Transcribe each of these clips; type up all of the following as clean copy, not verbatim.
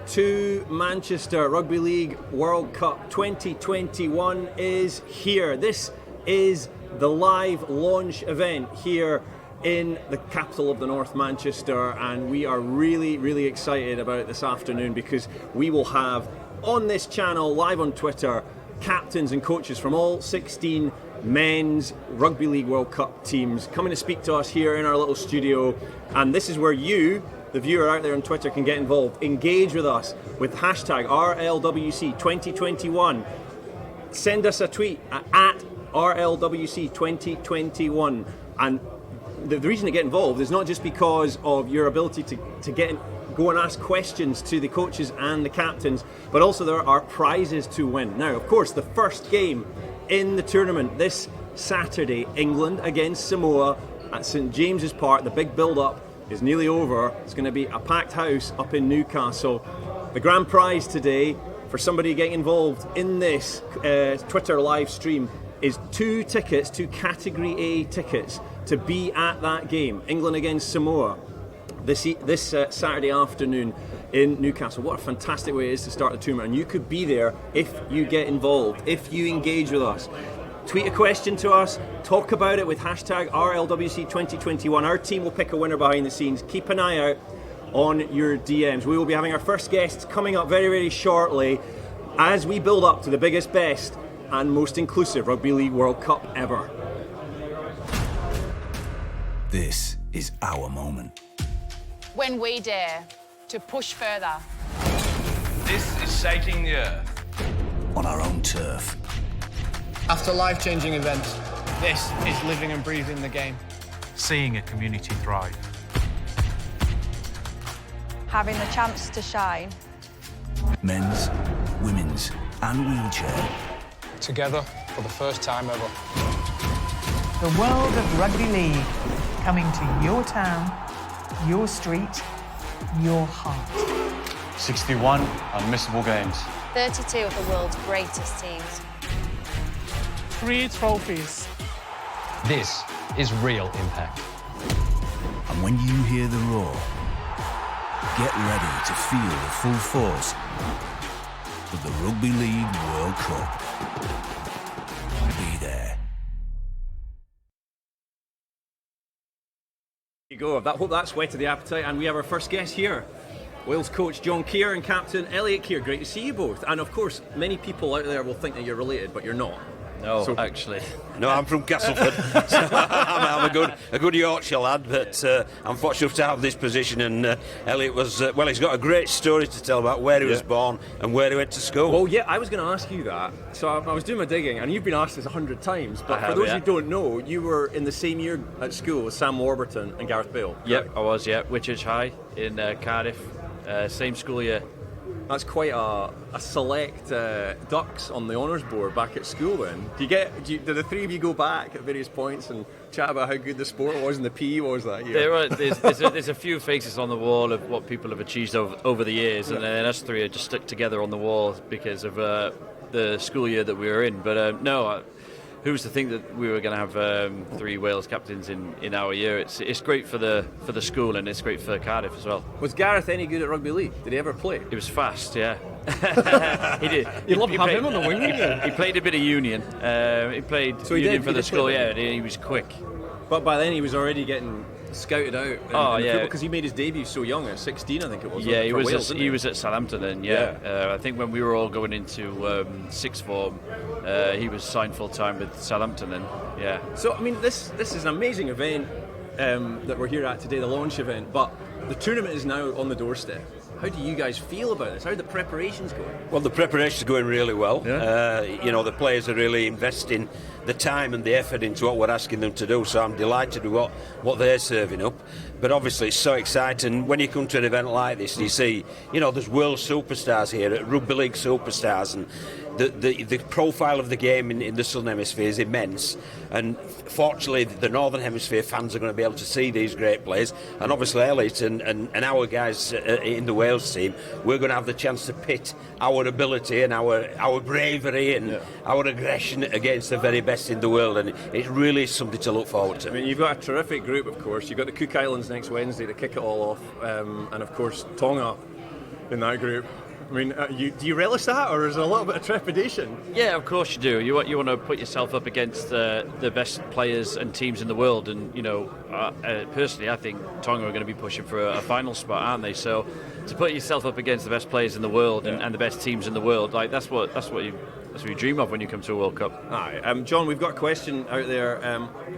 to Manchester. Rugby League World Cup 2021 is here. This is the live launch event here in the capital of the North, Manchester, and we are really excited about it this afternoon because we will have on this channel, live on Twitter, captains and coaches from all 16 men's Rugby League World Cup teams coming to speak to us here in our little studio. And this is where you, the viewer out there on Twitter, can get involved. Engage with us with hashtag RLWC2021. Send us a tweet at RLWC2021. And the reason to get involved is not just because of your ability to go and ask questions to the coaches and the captains, but also there are prizes to win. Now, of course, the first game in the tournament this Saturday, England against Samoa at St James's Park. The big build-up is nearly over. It's going to be a packed house up in Newcastle. The grand prize today for somebody getting involved in this Twitter live stream is 2 tickets, 2 Category A tickets to be at that game, England against Samoa, this Saturday afternoon in Newcastle. What a fantastic way it is to start the tournament, and you could be there if you get involved, if you engage with us. Tweet a question to us, talk about it with hashtag RLWC2021. Our team will pick a winner behind the scenes. Keep an eye out on your DMs. We will be having our first guests coming up very shortly as we build up to the biggest, best and most inclusive Rugby League World Cup ever. This is our moment. When we dare to push further. This is shaking the earth. On our own turf. After life-changing events, this is living and breathing the game. Seeing a community thrive. Having the chance to shine. Men's, women's and wheelchair. Together for the first time ever. The world of Rugby League, coming to your town, your street, your heart. 61 unmissable games. 32 of the world's greatest teams. 3 trophies. This is real impact. And when you hear the roar, get ready to feel the full force of the Rugby League World Cup. Be there. There you go. Hope that's whetted the appetite, and we have our first guest here. Wales coach John Keir and captain Elliot Keir. Great to see you both. And of course, many people out there will think that you're related, but you're not. No, actually. No, I'm from Castleford. So I'm a good Yorkshire lad, but I'm fortunate to have this position. And Elliot was, he's got a great story to tell about where he was born and where he went to school. Well, yeah, I was going to ask you that. So I was doing my digging, and you've been asked this 100 times. But for those who don't know, you were in the same year at school as Sam Warburton and Gareth Bale. Yep, I was, Whitchurch High in Cardiff. Same school year. That's quite a select ducks on the honours board back at school then. Do the three of you go back at various points and chat about how good the sport was and the PE was that year? There's a few faces on the wall of what people have achieved over the years, and then us three are just stuck together on the wall because of the school year that we were in. But who's to think that we were going to have 3 Wales captains in our year? It's great for the school, and it's great for Cardiff as well. Was Gareth any good at rugby league? Did he ever play? He was fast, yeah. He did. You'd love to have him on the wing, wouldn't you? He played a bit of union. He played union for the school, and he was quick. But by then he was already getting scouted out. Because he made his debut so young at 16, I think it was. Yeah, he Wales, was at Southampton then. I think when we were all going into sixth form, he was signed full time with Southampton then. Yeah. So I mean, this is an amazing event that we're here at today, the launch event. But the tournament is now on the doorstep. How do you guys feel about this? How are the preparations going? Well, the preparations are going really well. Yeah. The players are really investing the time and the effort into what we're asking them to do, so I'm delighted with what they're serving up. But obviously it's so exciting when you come to an event like this and you see, there's world superstars here, Rugby League superstars, and the profile of the game in the Southern Hemisphere is immense, and fortunately the Northern Hemisphere fans are going to be able to see these great players, and obviously Elliot and our guys in the Wales team, we're going to have the chance to pit our ability and our bravery and our aggression against the very best in the world, and it really is something to look forward to. I mean, you've got a terrific group, of course. You've got the Cook Islands next Wednesday to kick it all off, and of course Tonga in that group. I mean, do you relish that, or is there a little bit of trepidation? Yeah, of course you do. You want to put yourself up against the best players and teams in the world, and personally, I think Tonga are going to be pushing for a final spot, aren't they? So to put yourself up against the best players in the world and the best teams in the world, like that's what you dream of when you come to a World Cup. Hi, John. We've got a question out there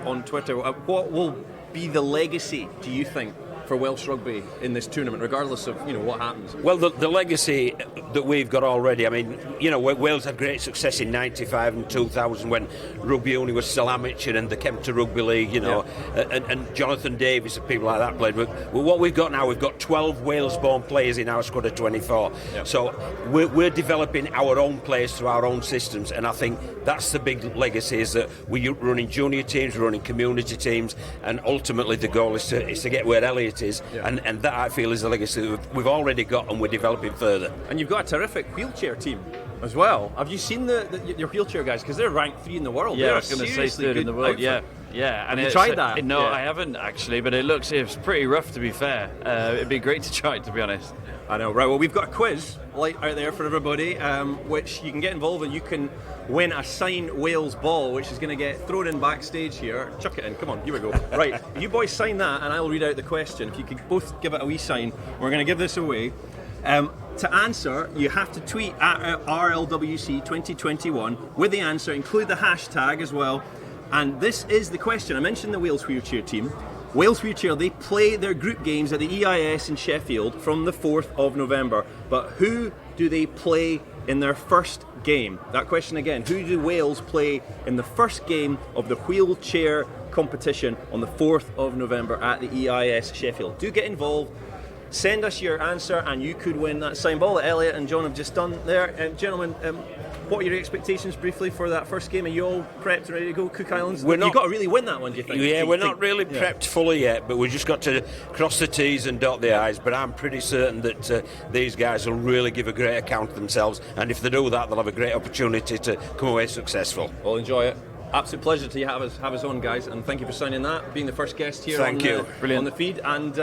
on Twitter. What will be the legacy, do you think, for Welsh rugby in this tournament, regardless of what happens? Well, the legacy that we've got already, I mean, Wales had great success in 95 and 2000 when rugby union was still amateur and they came to rugby league, and Jonathan Davis and people like that played. But what we've got now, we've got 12 Wales-born players in our squad of 24. Yep. So we're developing our own players through our own systems, and I think that's the big legacy, is that we're running junior teams, we're running community teams, and ultimately the goal is to get where Elliot is, and that I feel is the legacy that we've already got and we're developing further. And you've got a terrific wheelchair team as well. Have you seen your wheelchair guys? Because they're ranked 3 in the world. Yeah, I was going to say 3rd in the world. Outfit. Yeah. And you tried that? No, I haven't actually, but it's pretty rough, to be fair. It'd be great to try it, to be honest. I know. Right, well, we've got a quiz out there for everybody, which you can get involved in. You can win a signed Wales ball, which is going to get thrown in backstage here. Chuck it in. Come on, here we go. Right, you boys sign that, and I'll read out the question. If you could both give it a wee sign, we're going to give this away. To answer, you have to tweet at RLWC2021 with the answer, include the hashtag as well. And this is the question. I mentioned the Wales wheelchair team. Wales Wheelchair, they play their group games at the EIS in Sheffield from the 4th of November. But who do they play in their first game? That question again, who do Wales play in the first game of the wheelchair competition on the 4th of November at the EIS Sheffield? Do get involved. Send us your answer and you could win that signed ball that Elliot and John have just done there. Gentlemen, what are your expectations briefly for that first game? Are you all prepped, ready to go? Cook Islands? You've got to really win that one, do you think? Yeah, we're not really prepped fully yet, but we've just got to cross the T's and dot the I's. But I'm pretty certain that these guys will really give a great account of themselves, and if they do that, they'll have a great opportunity to come away successful. We'll enjoy it. Absolute pleasure to have us on, guys, and thank you for signing that, being the first guest here on the feed, and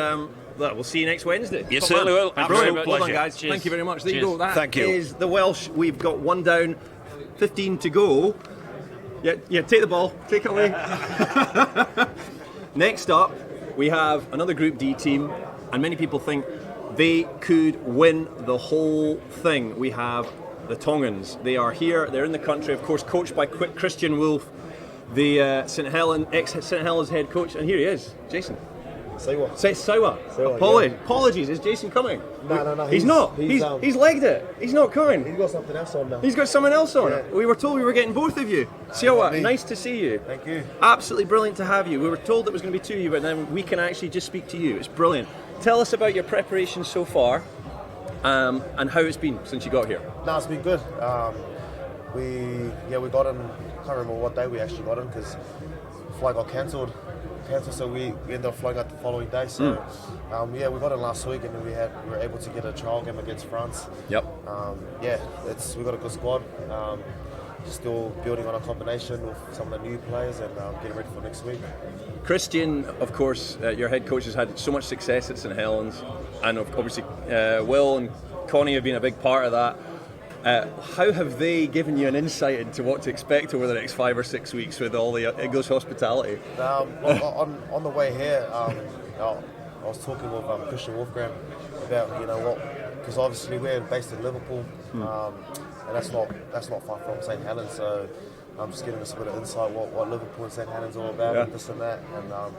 we'll see you next Wednesday. You certainly will. Absolute pleasure. Well done, guys. Cheers. Thank you very much. There you go. That is the Welsh. We've got 1 down, 15 to go. Yeah, take the ball. Take it away. Next up, we have another Group D team, and many people think they could win the whole thing. We have the Tongans. They are here. They're in the country, of course, coached by Christian Wolf, the ex-St Helens head coach. And here he is, Jason. Sawa. Apologies. Is Jason coming? No. He's not. He's legged it. He's not coming. He's got something else on now. He's got someone else on. Yeah. We were told we were getting both of you. Sawa, nice to see you. Thank you. Absolutely brilliant to have you. We were told it was going to be 2 of you, but then we can actually just speak to you. It's brilliant. Tell us about your preparation so far, and how it's been since you got here. No, it's been good. We got in. I can't remember what day we actually got in because the flight got cancelled, so we ended up flying out the following day. So we got in last week, and we were able to get a trial game against France. Yep. We got a good squad. Still building on a combination with some of the new players and getting ready for next week. Christian, of course, your head coach has had so much success at St Helens, and obviously Will and Connie have been a big part of that. How have they given you an insight into what to expect over the next 5 or 6 weeks with all the English hospitality? On the way here, I was talking with Christian Wolfgram about because obviously we're based in Liverpool, and that's not far from St Helens. So I'm just getting us a bit of insight what Liverpool and St Helens are all about, and this and that. And I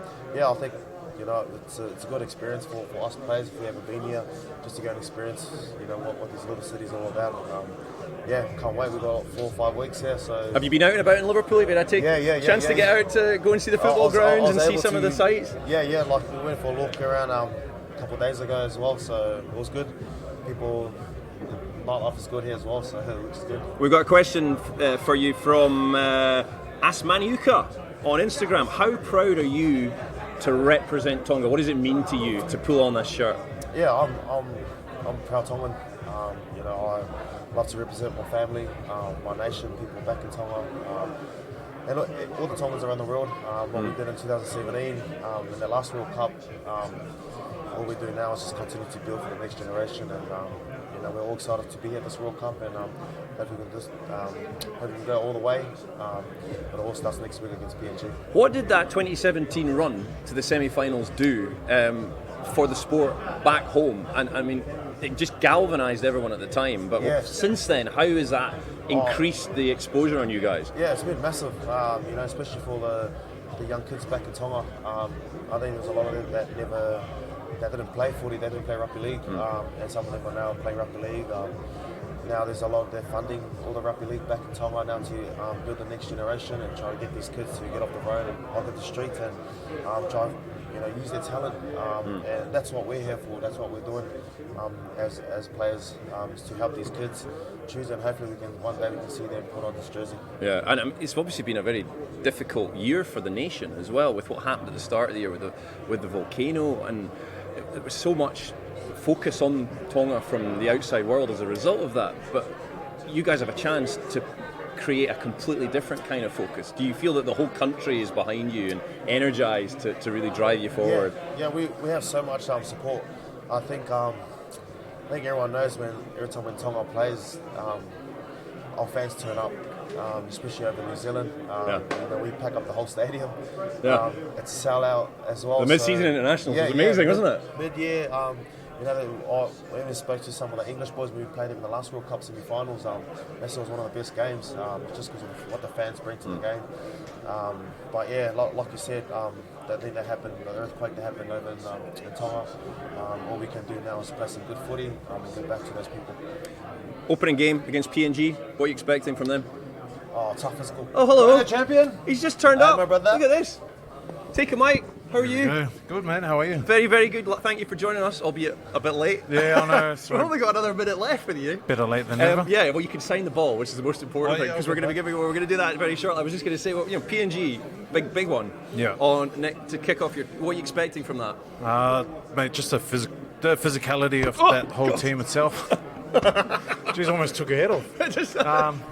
think it's a good experience for us players if we haven't been here, just to go and experience what these little cities are all about. Can't wait. We've got 4 or 5 weeks here. So have you been out and about in Liverpool? Have you had a chance to get out to go and see the football grounds and see some of the sites? Like we went for a walk around a couple of days ago as well, so it was good. Nightlife is good here as well, so it looks good. We've got a question for you from Asmaniuka on Instagram. How proud are you to represent Tonga? What does it mean to you to pull on this shirt? Yeah, I'm proud Tongan. I love to represent my family, my nation, people back in Tonga, and all the Tongans around the world. What we did in 2017 in the last World Cup. All we do now is just continue to build for the next generation, and we're all excited to be at this World Cup, and hope we can just hope we can go all the way. But it all starts next week against PNG. What did that 2017 run to the semi-finals do for the sport back home? And I mean, it just galvanised everyone at the time. But since then, how has that increased the exposure on you guys? Yeah, it's been massive. Especially for the young kids back in Tonga. I think there's a lot of them that didn't play footy, they didn't play rugby league, and some of them are now playing rugby league. Now there's a lot of they're funding all the rugby league back in Tonga now to build the next generation and try to get these kids to get off the road and onto the street and try use their talent. And that's what we're here for. That's what we're doing as players, is to help these kids choose, and hopefully one day we can see them put on this jersey. Yeah, and it's obviously been a very difficult year for the nation as well, with what happened at the start of the year with the volcano, and there was so much focus on Tonga from the outside world as a result of that. But you guys have a chance to create a completely different kind of focus. Do you feel that the whole country is behind you and energised to really drive you forward? Yeah, we have so much support. I think everyone knows every time when Tonga plays, our fans turn up, especially over New Zealand. We pack up the whole stadium. It's a sellout as well. The mid-season internationals was amazing, wasn't it? Mid-year. We even spoke to some of the English boys. We played them in the last World Cup semi-finals. That was one of the best games, just because of what the fans bring to the game. But yeah, like you said, that thing that happened, the earthquake that happened over in Tonga. All we can do now is play some good footy and get back to those people. Opening game against PNG. What are you expecting from them? Oh, tough physical. Oh, hello, champion. He's just turned up. My brother. Look at this. Take a mic. How are you? Good, man. How are you? Very, very good. Thank you for joining us, albeit a bit late. Yeah, I know. We've only got another minute left with you. Better late than never. Yeah, well, you can sign the ball, which is the most important thing, because we're going to do that very shortly. I was just going to say, PNG, big one. Yeah. To kick off what are you expecting from that? Mate, just the physicality of that whole team itself. Jeez, almost took a head off. Just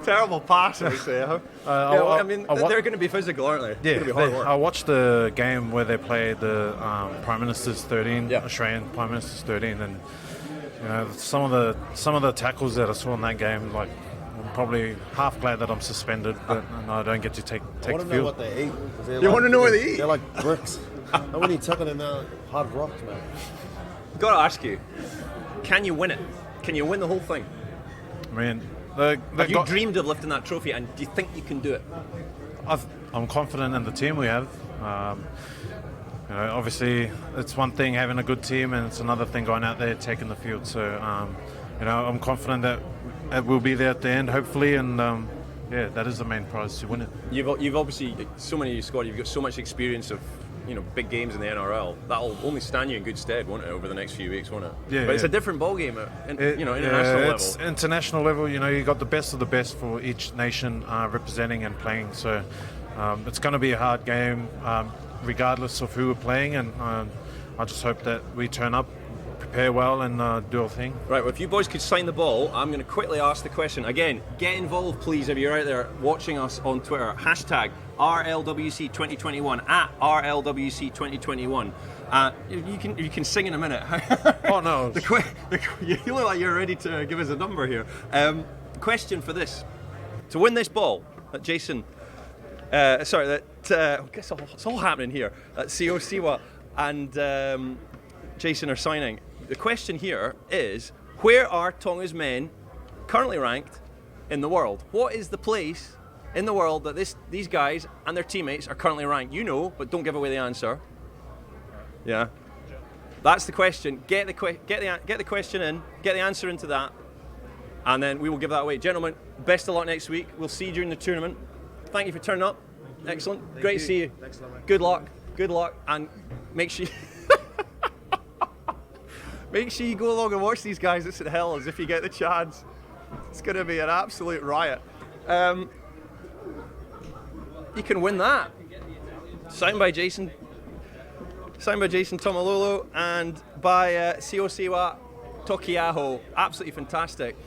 terrible pass, I would say. They're going to be physical, aren't they? Yeah, it's going to be hard work. I watched the game where they played the Prime Minister's 13, Australian Prime Minister's 13, and some of the tackles that I saw in that game, like, I'm probably half glad that I'm suspended, but I don't get to take the field. I want to know what they eat. You want to know what they eat? They're like bricks. How many tackling in there? Hard rocks, man. Got to ask you, can you win it? Can you win the whole thing? I mean, have you dreamed of lifting that trophy, and do you think you can do it? I'm confident in the team we have. Obviously, it's one thing having a good team, and it's another thing going out there taking the field. So, I'm confident that we'll be there at the end, hopefully, and that is the main prize, to win it. You've obviously, so many of you squad, you've got so much experience of big games in the NRL. That'll only stand you in good stead, won't it, over the next few weeks, won't it? Yeah. But it's a different ball game at international level. It's international level. You got the best of the best for each nation representing and playing. So it's going to be a hard game, regardless of who we're playing. And I just hope that we turn up, prepare well, and do our thing. Right. Well, if you boys could sign the ball, I'm going to quickly ask the question again. Get involved, please, if you're out there watching us on Twitter. Hashtag RLWC2021 at RLWC2021. You can sing in a minute. Oh no! You look like you're ready to give us a number here. Question for this: to win this ball, that Jason, I guess it's all happening here. That CO Siwa and Jason are signing. The question here is: where are Tonga's men currently ranked in the world? What is the place in the world that these guys and their teammates are currently ranked? You know, but don't give away the answer. Yeah, that's the question. Get the question in, get the answer into that, and then we will give that away. Gentlemen, best of luck next week. We'll see you during the tournament. Thank you for turning up. Excellent. Great to see you. Thanks a lot, mate. Good luck, and make sure you go along and watch these guys at St Helens if you get the chance. It's going to be an absolute riot. You can win that. Signed by Jason Tomalolo and by Siosiwa Tokiaho. Absolutely fantastic.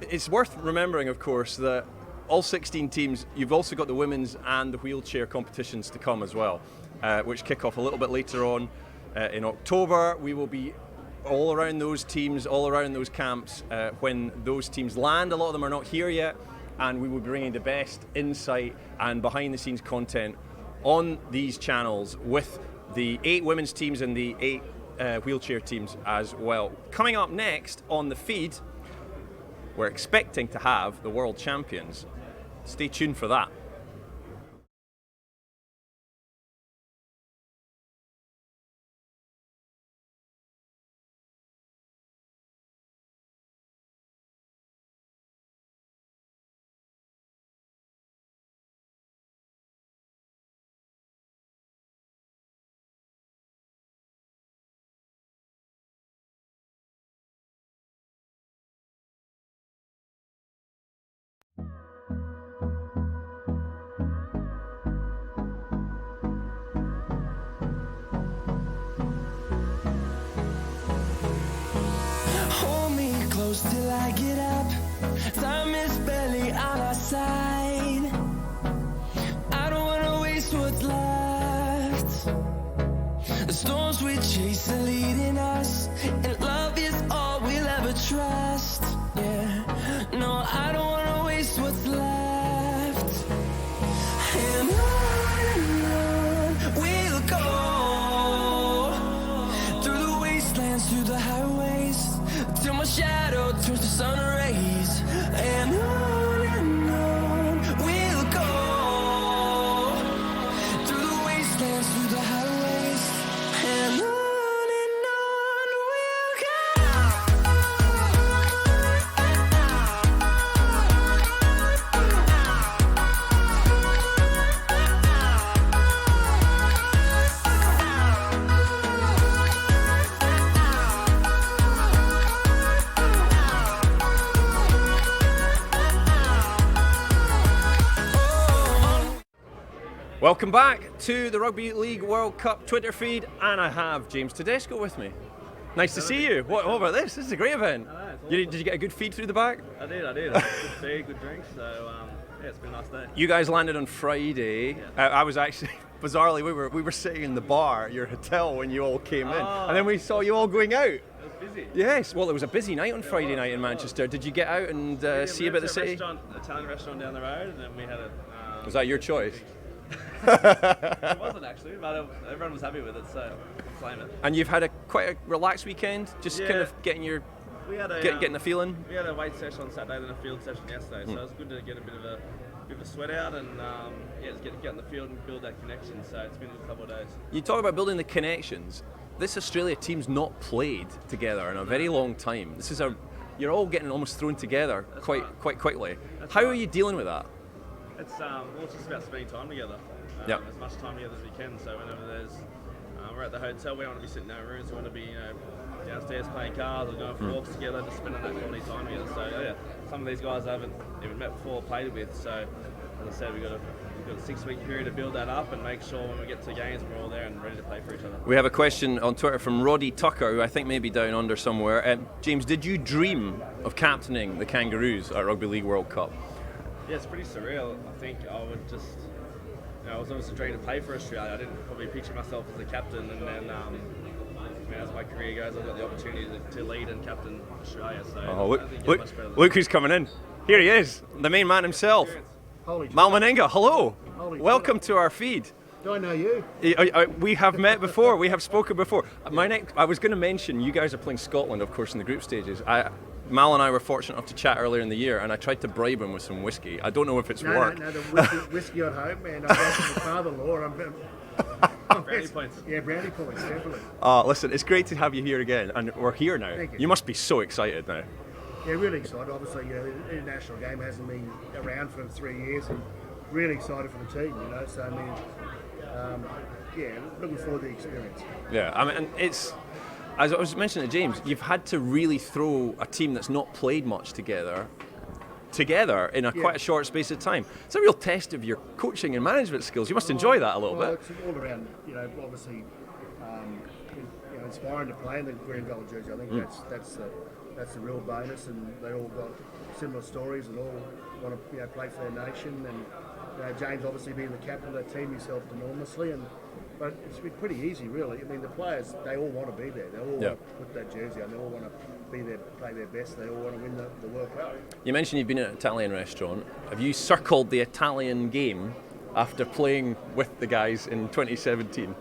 It's worth remembering, of course, that all 16 teams, you've also got the women's and the wheelchair competitions to come as well, which kick off a little bit later on in October. We will be all around those teams, all around those camps. When those teams land, a lot of them are not here yet, and we will be bringing the best insight and behind-the-scenes content on these channels with the 8 women's teams and the 8 wheelchair teams as well. Coming up next on the feed, we're expecting to have the world champions. Stay tuned for that. Till I get up, time is barely on our side. I don't wanna waste what's left. The storms we chase are leading us, and love is all we'll ever trust. Yeah, no, I don't wanna waste what's left. And on we'll go, through the wastelands, through the highways, till my shadow turns to sun rays. And on we'll go, through the wastelands, through the highways, and on we'll go. Welcome back to the Rugby League World Cup Twitter feed, and I have James Tedesco with me. Nice to see you. What about this? This is a great event. Did you get a good feed through the back? I did. Good feed, good drinks. So yeah, it's been a nice day. You guys landed on Friday. Yeah. I was actually, bizarrely, we were sitting in the bar at your hotel when you all came in, and then we saw you all going out. It was busy. Yes, well, it was a busy night on Friday night in Manchester. Did you get out and see a bit of the city? Italian restaurant down the road, and then we had a. Was that your choice? It wasn't actually, but everyone was happy with it, so I'll claim it. And you've had quite a relaxed weekend, just kind of getting your getting the feeling. We had a weight session on Saturday and a field session yesterday, so it was good to get a bit of a sweat out and just get in the field and build that connection. So it's been a good couple of days. You talk about building the connections. This Australia team's not played together in a very long time. This is you're all getting almost thrown together quite quickly. How are you dealing with that? It's it's just about spending time together. As much time together as we can. So whenever we're at the hotel, we don't want to be sitting in our rooms. We want to be downstairs playing cards or going for walks together, just spending that quality time together. So yeah, some of these guys I haven't even met before or played with. So as I said, we've got a 6-week period to build that up and make sure when we get to games we're all there and ready to play for each other. We have a question on Twitter from Roddy Tucker, who I think may be down under somewhere. James, did you dream of captaining the Kangaroos at Rugby League World Cup? Yeah, it's pretty surreal. I think I would just, I was always a dream to play for Australia. I didn't probably picture myself as a captain, and then as my career goes, I've got the opportunity to lead and captain Australia. So look who's coming in. Here he is, the main man himself. Mal Meninga, hello. Welcome to our feed. Do I know you? We have met before. We have spoken before. I was going to mention you guys are playing Scotland, of course, in the group stages. Mal and I were fortunate enough to chat earlier in the year, and I tried to bribe him with some whiskey. I don't know if it's worked. No, the whiskey at home, man. I'm going to my father-in-law. Brownie points. Yeah, brownie points, definitely. Listen, it's great to have you here again, and we're here now. Thank you. You must be so excited now. Yeah, really excited. Obviously, the international game hasn't been around for 3 years, and really excited for the team. So I mean, looking forward to the experience. Yeah, I mean, and it's. As I was mentioning to James, you've had to really throw a team that's not played much together in quite a short space of time. It's a real test of your coaching and management skills. You must enjoy that a little bit. It's all around, obviously, inspiring to play in the green and gold jersey. I think that's the real bonus, and they all got similar stories and all want to play for their nation. And James, obviously being the captain of that team, he's helped enormously, and But it's been pretty easy, really. I mean, the players, they all want to be there. They all want to put that jersey on. They all want to be there, play their best. They all want to win the World Cup. You mentioned you've been at an Italian restaurant. Have you circled the Italian game after playing with the guys in 2017?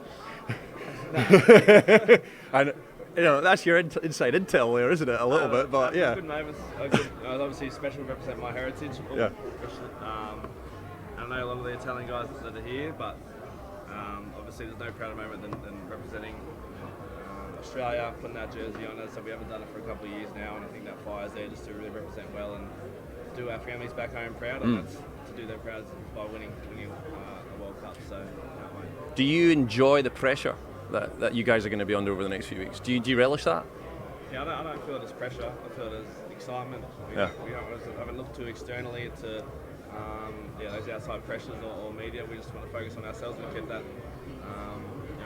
And that's your inside intel there, isn't it? A little bit, but yeah. Good moments. It's obviously special to represent my heritage. Yeah. I know a lot of the Italian guys that are here, but obviously there's no prouder moment than representing Australia, putting that jersey on us. So we haven't done it for a couple of years now, and I think that fire's there just to really represent well and do our families back home proud, and that's to do them proud by winning a World Cup. So can't wait. Do you enjoy the pressure that you guys are going to be under over the next few weeks? Do you relish that? Yeah, I don't feel it as pressure. I feel it as excitement. We haven't looked too externally to those outside pressures or media. We just want to focus on ourselves. We kept that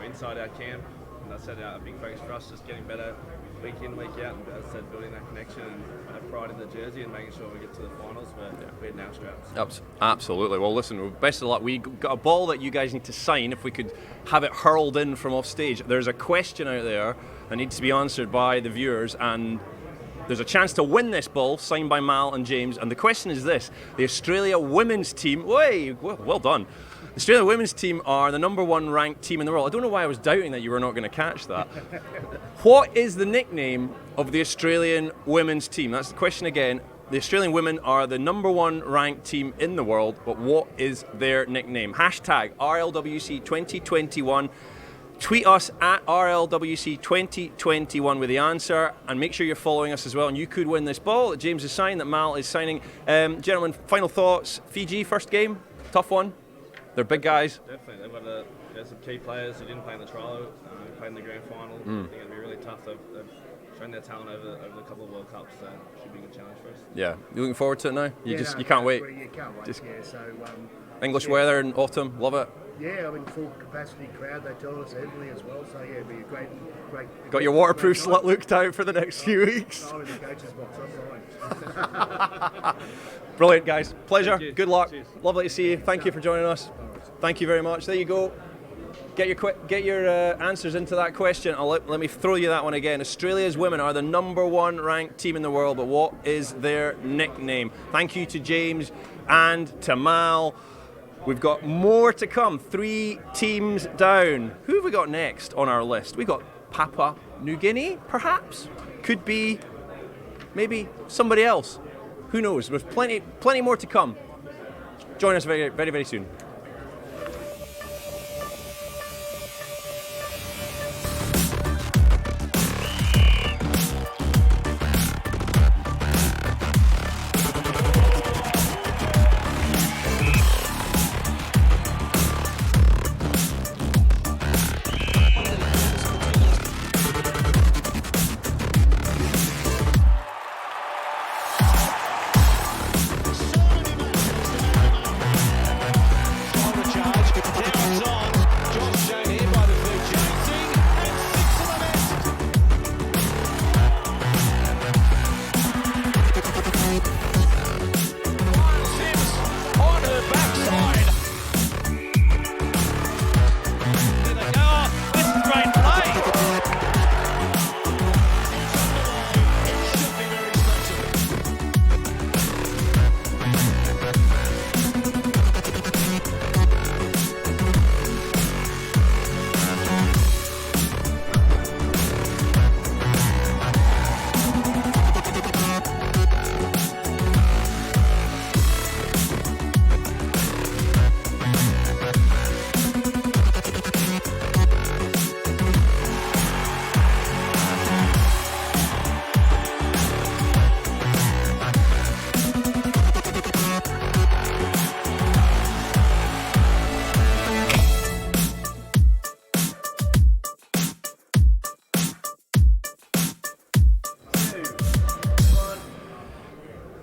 inside our camp, and that's a big focus for us, just getting better week in, week out, and as I said, building that connection and have pride in the jersey and making sure we get to the finals where we're now straps. Absolutely. Well, listen, best of luck. We got a ball that you guys need to sign if we could have it hurled in from off stage. There's a question out there that needs to be answered by the viewers, and there's a chance to win this ball signed by Mal and James. And the question is this: the Australia women's team, well done. The Australia women's team are the #1 ranked team in the world. I don't know why I was doubting that you were not going to catch that. What is the nickname of the Australian women's team? That's the question again. The Australian women are the #1 ranked team in the world, but what is their nickname? Hashtag RLWC2021. Tweet us at RLWC2021 with the answer, and make sure you're following us as well, and you could win this ball that James is signing, that Mal is signing. Gentlemen, final thoughts. Fiji, first game, tough one. They're big guys. Definitely. They've got some key players who didn't play in the trial, played in the grand final. I think it'll be really tough. They've shown their talent over the couple of World Cups, so it should be a good challenge for us. Yeah. You looking forward to it now? You can't wait. You can't wait, So, English weather in autumn, love it. Yeah, I mean, full capacity crowd, they told us heavily as well, so yeah, it'll be a great. Got your waterproof slut looked out for the next few weeks. I'm in the coach's box, I'm fine. Brilliant, guys. Pleasure. Good luck. Cheers. Lovely to see you. Thank you for joining us. Thank you very much. There you go. Get your answers into that question. Let me throw you that one again. Australia's women are the #1 ranked team in the world, but what is their nickname? Thank you to James and to Mal. We've got more to come. 3 teams down. Who have we got next on our list? We've got Papua New Guinea, perhaps. Could be maybe somebody else. Who knows? There's plenty more to come. Join us very, very, very soon.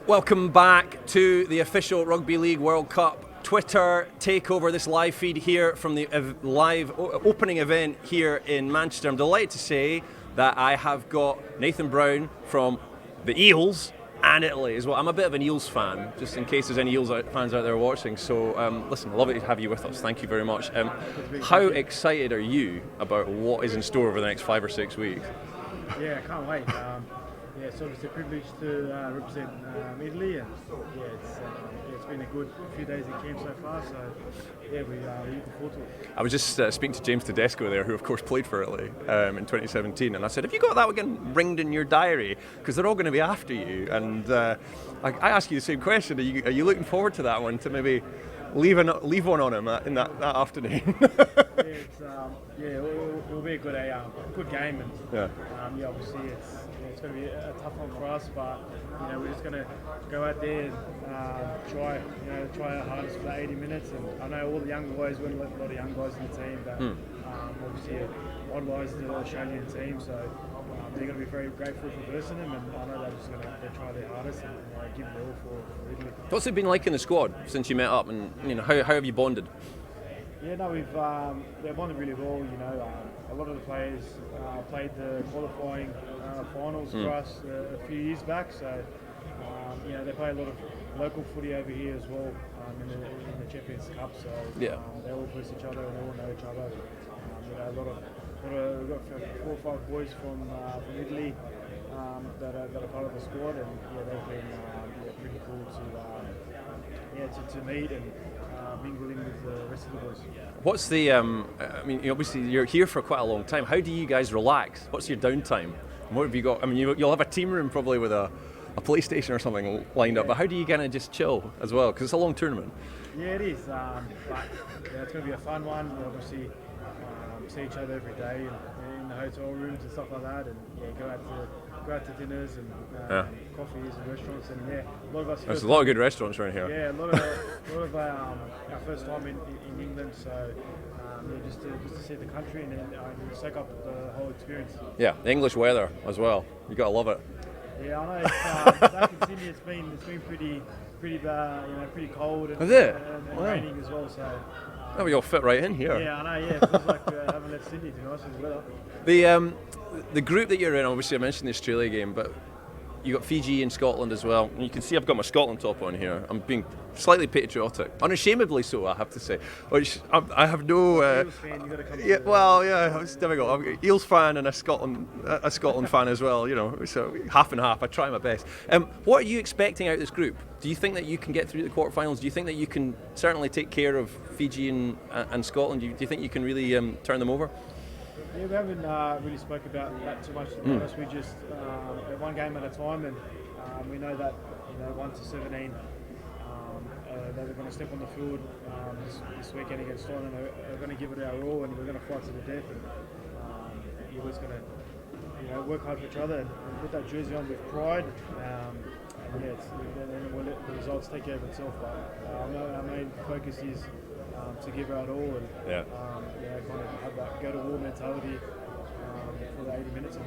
Welcome back to the official Rugby League World Cup Twitter takeover, this live feed here from the live opening event here in Manchester. I'm delighted to say that I have got Nathan Brown from the Eels and Italy as well. I'm a bit of an Eels fan, just in case there's any Eels fans out there watching. So, listen, love it to have you with us. Thank you very much. How excited are you about what is in store over the next 5 or 6 weeks? Yeah, I can't wait. Yeah, it's obviously a privilege to represent Italy, and it's been a good few days in camp so far. So yeah, we're looking forward to it. I was just speaking to James Tedesco there, who of course played for Italy in 2017, and I said, have you got that again ringed in your diary? Because they're all going to be after you. And I ask you the same question. Are you looking forward to that one, to maybe leave one on him in that afternoon? It'll be a good game, and obviously it's going to be a tough one for us, but we're just going to go out there and try our hardest for the 80 minutes. And I know all the young boys, we've got a lot of young guys in the team, but obviously modernise the Australian team, so they're going to be very grateful for versing them, and I know they're just going to try their hardest and give it all for Italy. What's it been like in the squad since you met up, and how have you bonded? Yeah, no, they've bonded really well. A lot of the players played the qualifying finals for us a few years back, so they play a lot of local footy over here as well in the Champions Cup. So they all face each other and they all know each other. We've got 4 or 5 boys from Italy that are part of the squad, and they've been pretty cool to meet and mingle in with the rest of the boys. What's the? Obviously you're here for quite a long time. How do you guys relax? What's your downtime? What have you got? I mean, you'll have a team room probably with a PlayStation or something lined up. But how do you kind of just chill as well? Because it's a long tournament. Yeah, it is. But it's going to be a fun one. We obviously see each other every day in the hotel rooms and stuff like that, and go out to dinners and coffees and restaurants, and a lot of us. There's a lot of good restaurants around here. Yeah, a lot of our first time in England, so just to see the country and soak up the whole experience. Yeah, the English weather as well. You gotta love it. Yeah, I know. Back in Sydney, it's been pretty bad, pretty cold and raining as well. So. We all fit right in here. Yeah, I know. Yeah, it feels like I haven't left Sydney, to be honest with the weather. The group that you're in, obviously I mentioned the Australia game, but you got Fiji and Scotland as well. And you can see I've got my Scotland top on here. I'm being slightly patriotic, unashamedly so, I have to say. Which I have no. Eels fan, you got to come. Yeah, well, yeah, it's difficult. I'm an Eels fan and a Scotland fan as well. So half and half. I try my best. What are you expecting out of this group? Do you think that you can get through the quarterfinals? Do you think that you can certainly take care of Fiji and Scotland? Do you think you can really turn them over? Yeah, we haven't really spoke about that too much, to be honest. We just one game at a time, and we know that 1 to 17 they're going to step on the field this weekend against Scotland. They're going to give it our all, and we're going to fight to the death. And we're just going to work hard for each other and put that jersey on with pride. And then we'll let the results take care of itself. But our main focus is to give our all and kind of have that go-to-war mentality for the 80 minutes.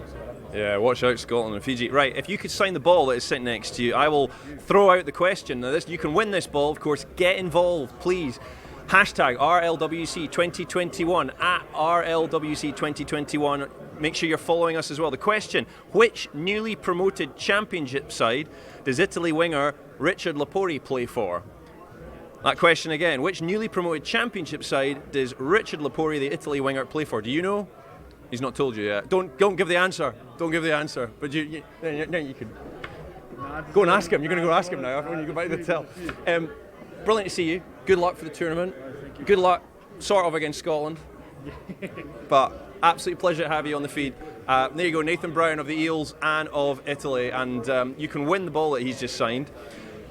Yeah, watch out Scotland and Fiji. Right, if you could sign the ball that is sitting next to you, I will throw out the question. Now, you can win this ball, of course. Get involved, please. Hashtag RLWC2021 at RLWC2021. Make sure you're following us as well. The question: which newly promoted championship side does Italy winger Richard Lapori play for? That question again: which newly promoted championship side does Richard Lapori, the Italy winger, play for? Do you know? He's not told you yet. Don't give the answer. Don't give the answer. But you can go and ask him. You're going to go ask him now when you go back to the hotel. Brilliant to see you. Good luck for the tournament. Good luck, sort of, against Scotland. But absolute pleasure to have you on the feed. There you go, Nathan Brown of the Eels and of Italy, and you can win the ball that he's just signed.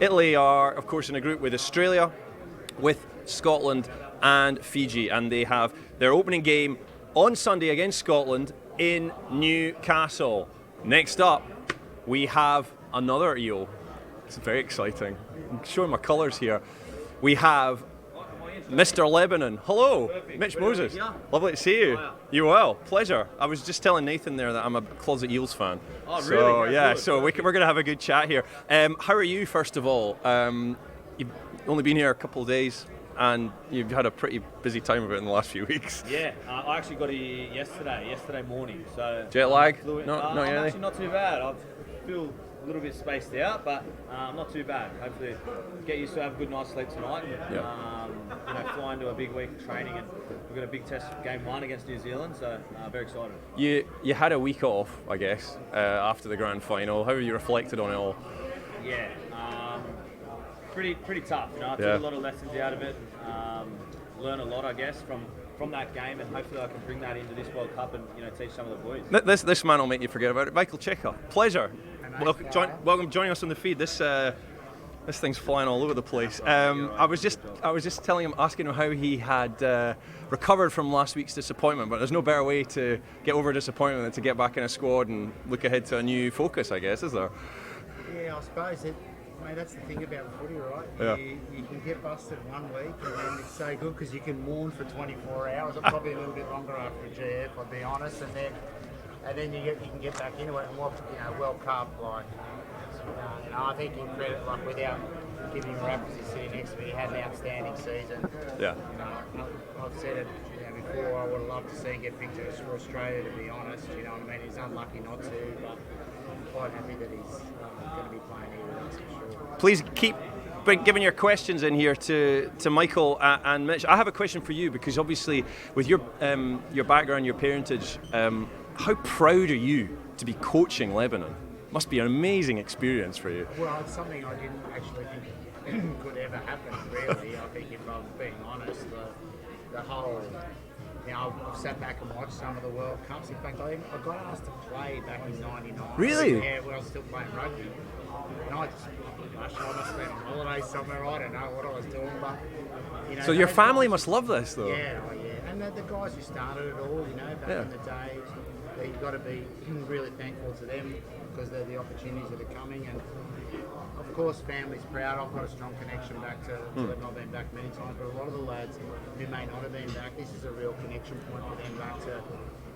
Italy are, of course, in a group with Australia, with Scotland and Fiji, and they have their opening game on Sunday against Scotland in Newcastle. Next up, we have another Eel. It's very exciting. I'm showing my colours here. We have Mr. Lebanon. Hello, Mitch Moses. Lovely to see you. You well? Pleasure. I was just telling Nathan there that I'm a closet Eels fan. Oh, so, really? Yeah, so we're going to have a good chat here. How are you, first of all? You've only been here a couple of days, and you've had a pretty busy time of it in the last few weeks. Yeah, I actually got here yesterday morning. So jet lag? I'm actually not too bad. I feel a little bit spaced out, but not too bad. Hopefully, get used to have a good night's sleep tonight. Fly into a big week of training, and we've got a big test game 1 against New Zealand, so very excited. You had a week off, I guess, after the grand final. How have you reflected on it all? Yeah, pretty tough. I took a lot of lessons out of it. Learn a lot, I guess, from that game, and hopefully I can bring that into this World Cup and teach some of the boys. This man will make you forget about it. Michael Cheika, pleasure. Welcome joining us on the feed. This thing's flying all over the place. I was just asking him how he had recovered from last week's disappointment, but there's no better way to get over disappointment than to get back in a squad and look ahead to a new focus, I guess, is there? Yeah, I suppose mate, that's the thing about footy, right? Yeah. You can get busted 1 week, and then it's so good because you can mourn for 24 hours, or probably a little bit longer after a GF, I'll be honest, and then you can get back into it and watch, World Cup, like, I think in credit, like, without giving him rap, because he's sitting next to me, he had an outstanding season. Yeah. I've said it before, I would have loved to see him get picked for Australia, to be honest, you know what I mean? He's unlucky not to, but I'm quite happy that he's going to be playing here with us for sure. Please keep giving your questions in here to Michael and Mitch. I have a question for you, because obviously with your background, your parentage, how proud are you to be coaching Lebanon? Must be an amazing experience for you. Well, it's something I didn't actually think could ever happen, really. I think, if I'm being honest, the whole... I've sat back and watched some of the World Cups. In fact, I got asked to play back in '99. Really? Yeah, when I was still playing rugby. And I must have been on holiday somewhere. I don't know what I was doing, but So your family must love this, though. Yeah, and the guys who started it all, back in the day, you've got to be really thankful to them, because they're the opportunities that are coming. And of course, family's proud. I've got a strong connection back to Lebanon. I've been back many times, but a lot of the lads who may not have been back, this is a real connection point for them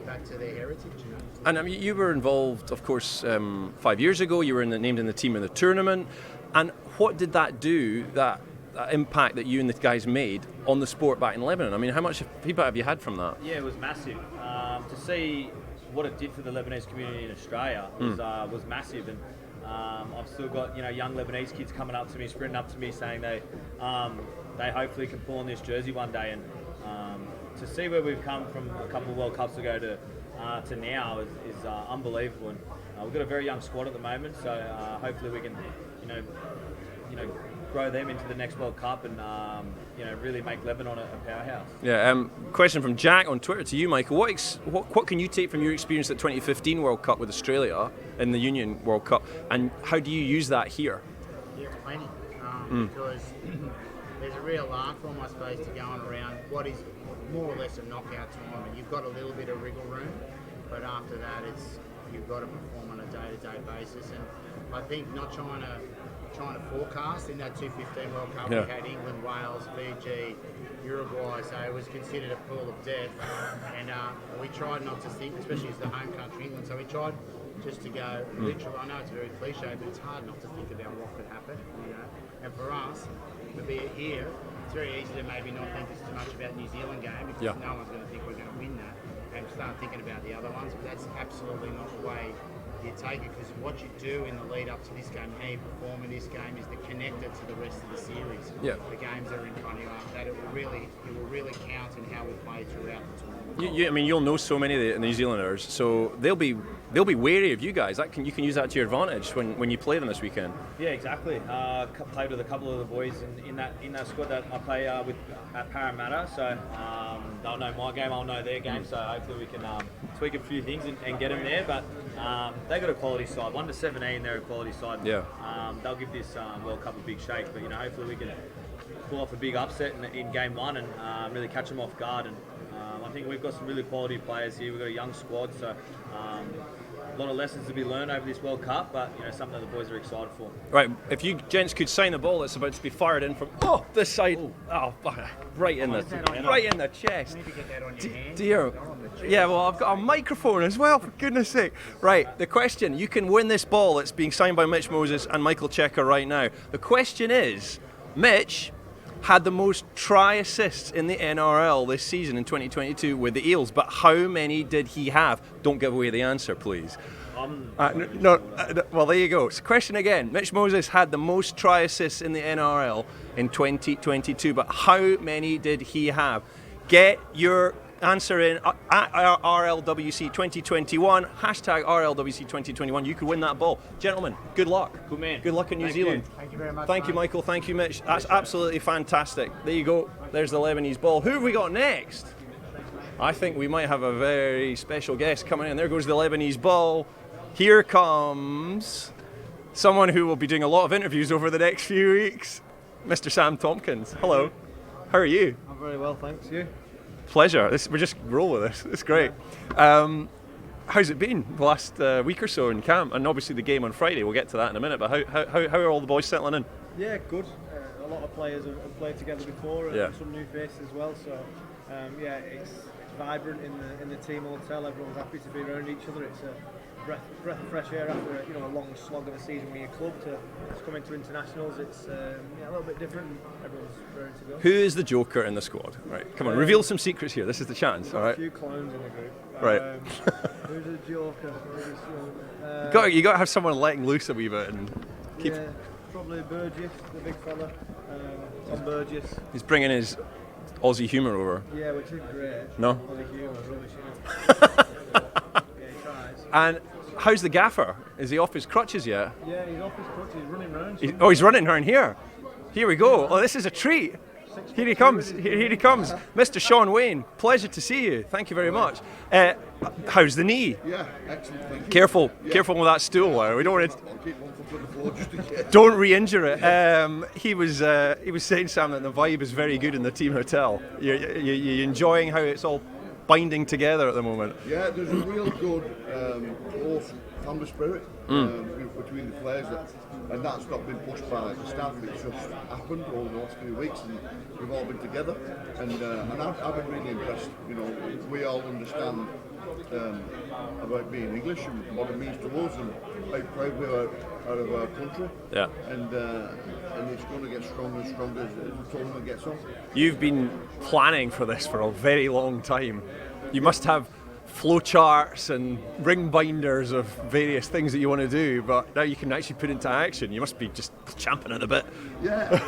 back to their heritage. And I mean, you were involved, of course, 5 years ago. You were named in the team in the tournament. And what did that do? That impact that you and the guys made on the sport back in Lebanon? I mean, how much feedback have you had from that? Yeah, it was massive. To see what it did for the Lebanese community in Australia was massive, and I've still got young Lebanese kids coming up to me, sprinting up to me, saying they hopefully can pull on this jersey one day, and to see where we've come from a couple of World Cups ago to now is unbelievable. And we've got a very young squad at the moment, so hopefully we can grow them into the next World Cup and really make Lebanon a powerhouse. Yeah. Question from Jack on Twitter to you, Michael. What can you take from your experience at 2015 World Cup with Australia in the Union World Cup, and how do you use that here? Yeah, plenty. Because there's a real art form, I suppose, to going around what is more or less a knockout tournament. You've got a little bit of wriggle room, but after that, you've got to perform on a day-to-day basis. And I think not trying to forecast. In that 2015 World Cup, we had England, Wales, Fiji, Uruguay, so it was considered a pool of death. And we tried not to think, especially as the home country, England, so we tried just to go literal. I know it's very cliche, but it's hard not to think about what could happen. And for us, to be here, it's very easy to maybe not think too much about the New Zealand game, because no one's going to think we're going to win that, and start thinking about the other ones. But that's absolutely not the way you take it, because what you do in the lead up to this game, how you perform in this game, is the connector to the rest of the series. Yeah. The games that are in front of you after that, it will really count in how we play throughout the tournament. I mean, you'll know so many of the New Zealanders, so they'll be wary of you guys. You can use that to your advantage when you play them this weekend. Yeah, exactly. Played with a couple of the boys in that squad that I play with at Parramatta, so they'll know my game, I'll know their game. So hopefully we can tweak a few things and get them there. But they got a quality side. 1 to 17, they're a quality side. Yeah. They'll give this World Cup a big shake. But hopefully we can pull off a big upset in game 1 and really catch them off guard. And I think we've got some really quality players here. We've got a young squad, so a lot of lessons to be learned over this World Cup, but something that the boys are excited for. Right, if you gents could sign the ball that's about to be fired in from this side, right in the chest. You need to get that on your hand. Dear, yeah, well, I've got a microphone as well, for goodness sake. Right, the question: you can win this ball that's being signed by Mitch Moses and Michael Cheika right now. The question is, Mitch had the most try assists in the NRL this season in 2022 with the Eels, but how many did he have? Don't give away the answer, please. Well, there you go. So question again. Mitch Moses had the most try assists in the NRL in 2022, but how many did he have? Get your answer in at RLWC2021, hashtag RLWC2021. You could win that ball. Gentlemen, good luck. Good man. Good luck in New Zealand. Thank you very much. Thank you, Michael. Thank you, Mitch. That's absolutely fantastic. There you go. There's the Lebanese ball. Who have we got next? I think we might have a very special guest coming in. There goes the Lebanese ball. Here comes someone who will be doing a lot of interviews over the next few weeks, Mr. Sam Tompkins. Hello. How are you? I'm very well, thanks. You? Pleasure. We're just roll with this. It's great. How's it been the last week or so in camp? And obviously the game on Friday. We'll get to that in a minute. But how are all the boys settling in? Yeah, good. A lot of players have played together before, and some new faces as well. So yeah, it's vibrant in the team hotel. Everyone's happy to be around each other. It's a breath of fresh air after a long slog of a season with your club to come into internationals. It's a little bit different. Everyone's ready to go. Who is the joker in the squad? Right, come on, reveal some secrets here. This is the chance. All right. A few clowns in the group. Right. Who's a joker? You got to have someone letting loose a wee bit and keep. Yeah, probably Burgess, the big fella. Tom Burgess. He's bringing his Aussie humour over. Yeah, which is great. No. Aussie humour, rubbish, yeah, he tries. And how's the gaffer? Is he off his crutches yet? Yeah, he's off his crutches. He's running around. He's running around here. Here we go. Oh, this is a treat. Here he comes. Here he comes. Mr. Sean Wayne, pleasure to see you. Thank you very much. How's the knee? Yeah, excellent. Thank you. Careful with that stool. We don't want to. I'll keep one foot on the floor just in case. Don't re-injure it. He was saying, Sam, that the vibe is very good in the team hotel. You're enjoying how it's all binding together at the moment. Yeah, there's a real good close family spirit between the players, and that's not been pushed by the staff. It's just happened over the last few weeks, and we've all been together. And I've been really impressed. We all understand about being English and what it means to us, and how proud we are out of our country. Yeah. And it's going to get stronger and stronger as the tournament gets on. You've been planning for this for a very long time. You must have flowcharts and ring binders of various things that you want to do, but now you can actually put into action. You must be just champing at a bit. Yeah.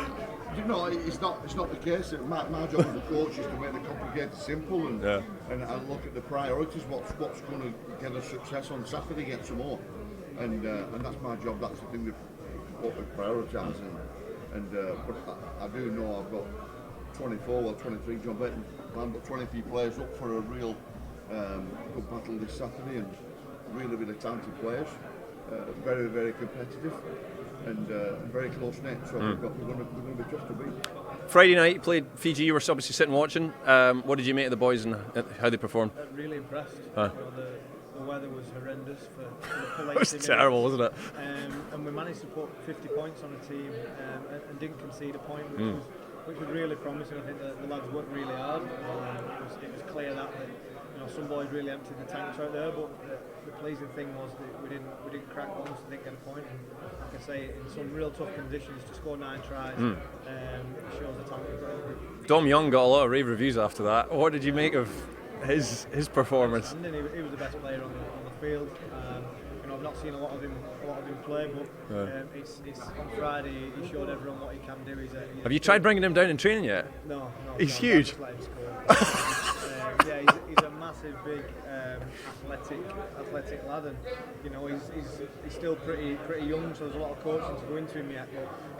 It's not the case. My job as a coach is to make the complicated simple and look at the priorities. What's going to get us success on Saturday against Samoa, and that's my job. That's the thing that what we prioritise. But I do know I've got 23 John Benton. I've got 23 players up for a real good battle this Saturday, and really talented players. Very, very competitive. And very close net, so we're going to be tough to beat. Friday night, you played Fiji. You were obviously sitting watching. What did you make of the boys and how they performed? Really impressed. The weather was horrendous for the full 80 minutes. It was terrible, wasn't it? And we managed to put 50 points on the team and didn't concede a point, which was really promising. I think the lads worked really hard. It was clear that some boys really emptied the tanks out there, but the pleasing thing was that we didn't crack once and didn't get a point. And like I say, in some real tough conditions, to score 9 tries shows the talent we've got. Dom Young got a lot of rave reviews after that. What did you make of his performance? He was the best player on the field. I've not seen a lot of him play, but it's on Friday. He showed everyone what he can do. Have you tried bringing him down in training yet? No. He's huge. Yeah, he's a massive, big, athletic lad, and he's still pretty young. So there's a lot of coaching to go into him yet.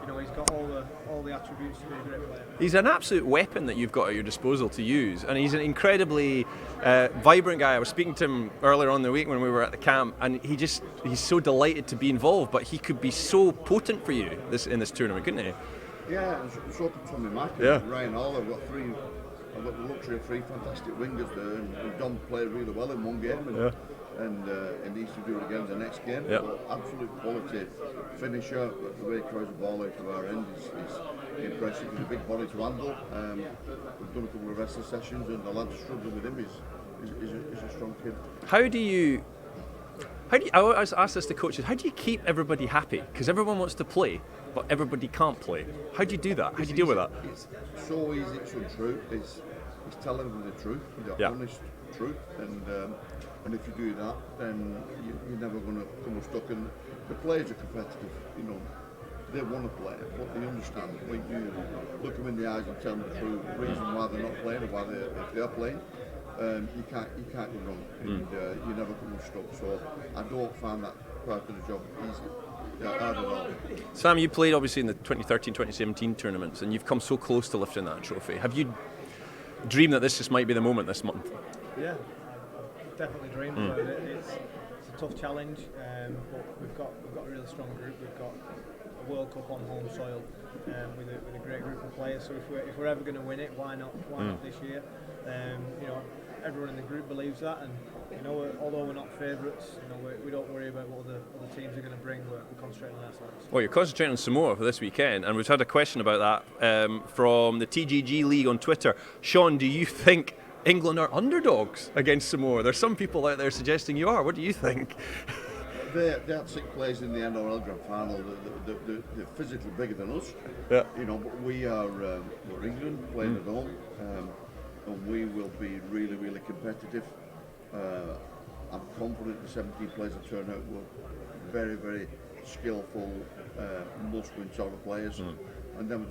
But he's got all the attributes to be a great player. He's an absolute weapon that you've got at your disposal to use, and he's an incredibly vibrant guy. I was speaking to him earlier on in the week when we were at the camp, and he's so delighted to be involved. But he could be so potent for you in this tournament, couldn't he? Yeah, and so could Tommy Mack and Ryan Hall. I've got the luxury of 3 fantastic wingers there, and Dom played really well in one game, and needs to do it again in the next game. So absolute quality finisher, but the way he throws the ball out to our end is impressive. He's a big body to handle. We've done a couple of wrestling sessions, and the lads struggling with him. He's a strong kid. How do you? I always ask this to coaches. How do you keep everybody happy? Because everyone wants to play, but everybody can't play. How do you do that? How do you deal with that? It's so easy. It's untrue. It's telling them the truth, the honest truth, and And if you do that, then you're never going to come unstuck. And the players are competitive, you know. They want to play, but they understand. When you look them in the eyes and tell them the true reason why they're not playing or why if they are playing, you can't go wrong, and you never come unstuck. So I don't find that part of the job easy. Hard at all. Sam, you played obviously in the 2013-2017 tournaments, and you've come so close to lifting that trophy. Have you dreamed that this just might be the moment this month? Yeah, I've definitely dreamed about it. It's a tough challenge, but we've got a really strong group. We've got a World Cup on home soil with a great group of players. So if we're ever going to win it, why not this year? You know, everyone in the group believes that, and you know, although we're not favourites, you know, we don't worry about what other teams are going to bring. We're concentrating on ourselves. Well, you're concentrating on Samoa for this weekend, and we've had a question about that from the TGG League on Twitter. Sean, do you think England are underdogs against Samoa? There's some people out there suggesting you are. What do you think? They had 6 players in the NRL Grand Final. They're physically bigger than us. Yeah. You know, but we're England playing at home, and we will be really, really competitive. I'm confident the 17 players that turn out will be very, very skillful, must-win sort of players, and then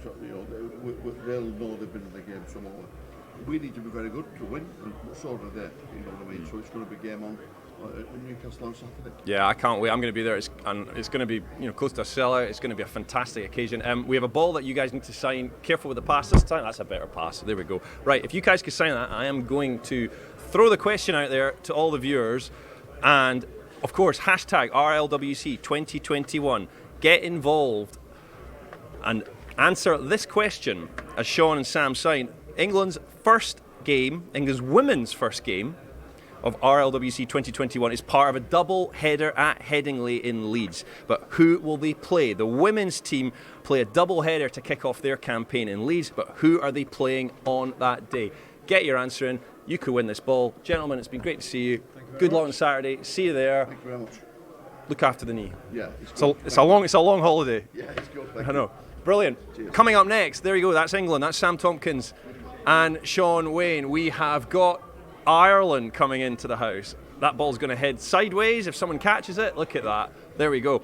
they'll know they've been in the game somewhere. We need to be very good to win, and so do they. You know what I mean? So it's going to be a game on Newcastle on Saturday. Yeah, I can't wait. I'm going to be there. It's going to be close to a sellout. It's going to be a fantastic occasion. We have a ball that you guys need to sign. Careful with the pass this time. That's a better pass. There we go. Right, if you guys could sign that, I am going to throw the question out there to all the viewers, and of course hashtag RLWC2021. Get involved and answer this question as Sean and Sam sign. England's women's first game of RLWC 2021 is part of a double header at Headingley in Leeds. But who will they play? The women's team play a double header to kick off their campaign in Leeds, but who are they playing on that day? Get your answer in. You could win this ball. Gentlemen, it's been great to see you. Good luck on Saturday. See you there. Thank you very much. Look after the knee. Yeah, it's a long holiday. Yeah, it's good. I know. Brilliant. Cheers. Coming up next, there you go. That's England. That's Sam Tompkins and Sean Wayne. We have got Ireland coming into the house. That ball's going to head sideways if someone catches it. Look at that. There we go.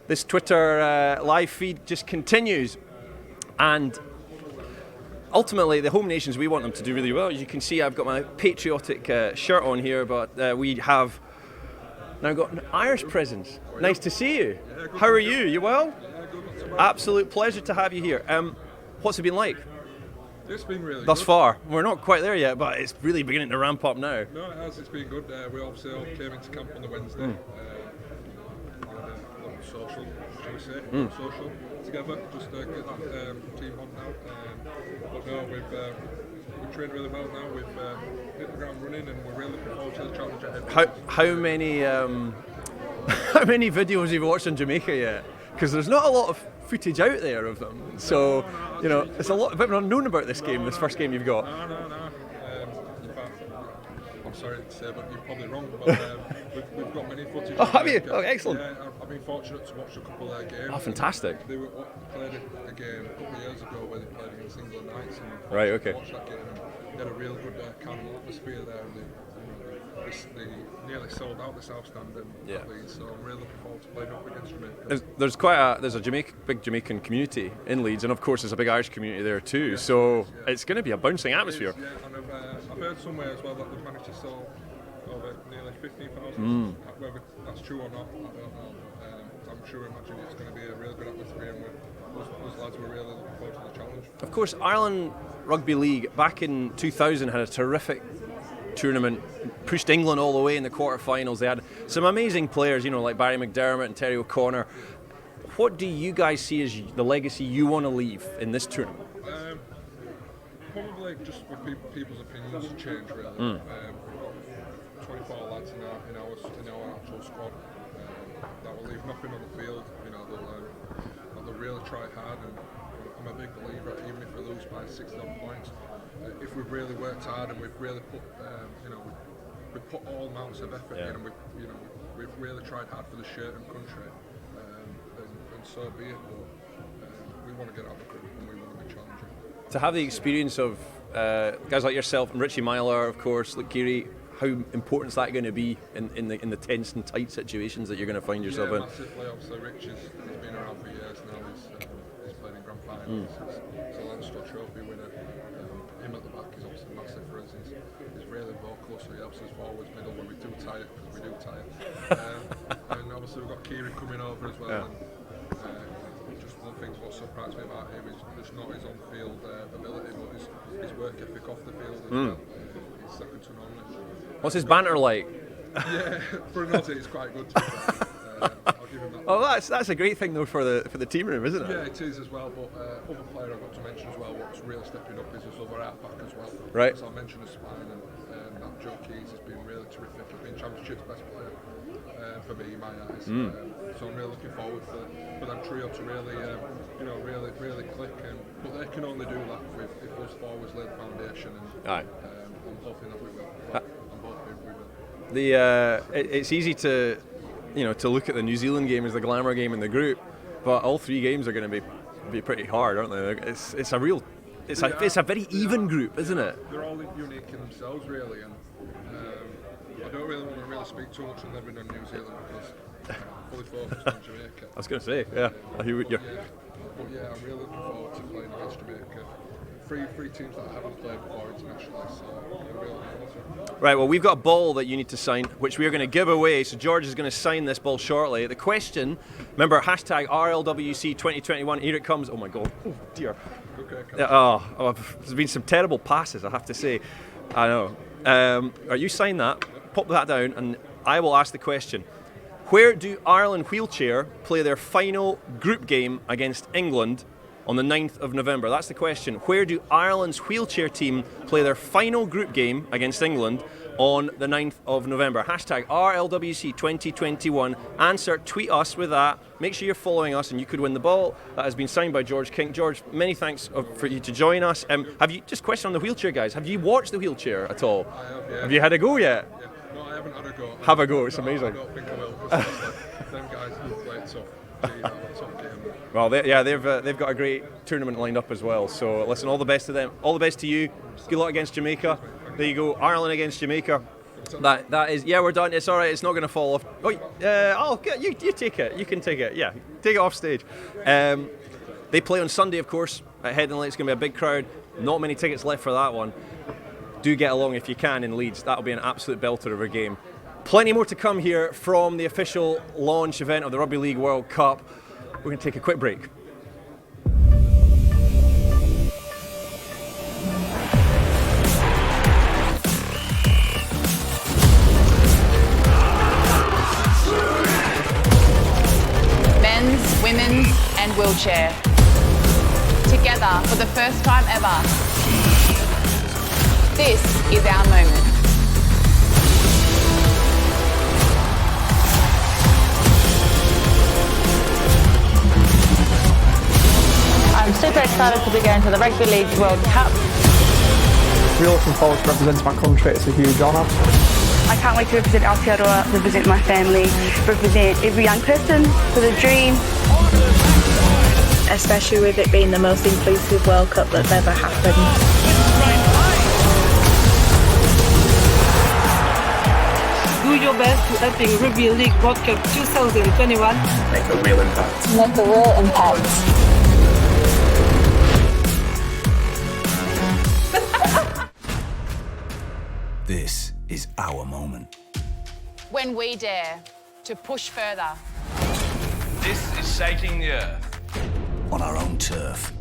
This Twitter live feed just continues, and ultimately the home nations, we want them to do really well. As you can see, I've got my patriotic shirt on here, but we have now got an Irish presence. Nice to see you. How are you? You well? Absolute pleasure to have you here. What's it been like? It's been really Thus good. far. We're not quite there yet, but it's really beginning to ramp up now. No, it has. It's been good. We obviously all came into camp on the Wednesday. We had a little social, shall we say, social together, just to get that team on now. But no, we've trained really well now. We've hit the ground running, and we're really looking forward to the challenge ahead. How many how many videos have you watched in Jamaica yet? Because there's not a lot of footage out there of them, so you know it's a bit unknown about this game, this first game you've got. No. In fact, I'm sorry to say, but you're probably wrong. But we've got many footage. Oh, have you? Oh, excellent. Yeah, I've been fortunate to watch a couple of their games. Oh, fantastic. They played a game a couple of years ago where they played against England Knights. And right. Okay. Watched that game. They had a real good carnival atmosphere there. And they nearly sold out the South Stand in Leeds, so I'm really looking forward to playing up against Jamaica. There's a big Jamaican community in Leeds, and of course there's a big Irish community there too. Yeah, so it's going to be a bouncing atmosphere. Yeah, and I've heard somewhere as well that they've managed to sell over nearly 15,000. Whether that's true or not, I don't know. I'm sure imagine it's going to be a really good atmosphere, and those lads were really looking forward to the challenge. Of course, Ireland Rugby League back in 2000 had a terrific tournament, pushed England all the way in the quarterfinals. They had some amazing players, like Barry McDermott and Terry O'Connor. What do you guys see as the legacy you want to leave in this tournament? Probably just with people's opinions change really. We've got 24 lads in our actual squad that will leave nothing on the field. They'll really try hard, and I'm a big believer even if we lose by 60 points. If we've really worked hard and we've really put, we've put all amounts of effort in, and we've really tried hard for the shirt and country, and so be it. But we want to get out of the group and we want to be challenging. To have the experience of guys like yourself and Richie Myler, of course, Luke Geary, how important is that going to be in the tense and tight situations that you're going to find yourself in? Massively. Obviously, Rich has been around for years now. He's played in grand finals. He's a Leinster Trophy winner. Him at the back is obviously massive for us. He's really vocal, so he helps us forwards, middle when we do tie it, because we do tie it. And obviously we've got Kieran coming over as well. And just one thing what surprised me about him is just not his on-field ability, but his work ethic off the field as well. He's second to none. What's his banter like? Yeah, for an Aussie, it's quite good to be fair. I'll give him that. Oh, that's a great thing though for the team room, isn't it? Yeah, it is as well. But other player I've got to mention as well. What's really stepping up is his other halfback as well. Right. So I mentioned the spine and that Joe Keys has been really terrific. He's been Championship's best player for me in my eyes. So I'm really looking forward for that trio to really, really click. But they can only do that if us forwards lay the foundation. And I'm hoping that we will. I'm hoping we will. It's easy to look at the New Zealand game as the glamour game in the group, but all three games are going to be pretty hard, aren't they? It's a very even group, isn't it? They're all unique in themselves, really, and I don't really want to speak too much on Lebanon and New Zealand because I'm fully focused on Jamaica. I was going to say, yeah. I hear what you're. But yeah, I'm really looking forward to playing against Jamaica. Three teams that I haven't played before internationally, so I'm really looking forward to it. Right, well, we've got a ball that you need to sign, which we are going to give away. So George is going to sign this ball shortly. The question, remember, hashtag RLWC2021. Here it comes. Oh my God. Oh dear. Okay, there's been some terrible passes, I have to say. I know. You sign that, pop that down, and I will ask the question. Where do Ireland Wheelchair play their final group game against England on the 9th of November? That's the question. Where do Ireland's wheelchair team play their final group game against England on the 9th of November? Hashtag RLWC2021. Answer, tweet us with that. Make sure you're following us and you could win the ball. That has been signed by George King. George, many thanks for you to join us. Have you, just question on the wheelchair guys, have you watched the wheelchair at all? I have, yeah. Have you had a go yet? Yeah. No, I haven't had a go. Have a go, it's amazing. I don't think I will, because them guys do play it tough game. Well, they've got a great tournament lined up as well. So listen, all the best to them. All the best to you. Good luck against Jamaica. There you go, Ireland against Jamaica. That is, we're done. It's all right. It's not going to fall off. I'll get you. You take it. You can take it. Yeah, take it off stage. They play on Sunday, of course, at Headingley. It's going to be a big crowd. Not many tickets left for that one. Do get along if you can in Leeds. That'll be an absolute belter of a game. Plenty more to come here from the official launch event of the Rugby League World Cup. We're going to take a quick break. Men's, women's and wheelchair. Together for the first time ever. This is our moment. I'm super excited to be going to the Rugby League World Cup. Really looking forward to representing my country. It's a huge honour. I can't wait to represent Aotearoa, represent my family, represent every young person with a dream. Especially with it being the most inclusive World Cup that's ever happened. Do your best to helping Rugby League World Cup 2021. Make a real impact. Make a real impact. This is our moment. When we dare to push further. This is shaking the earth. On our own turf.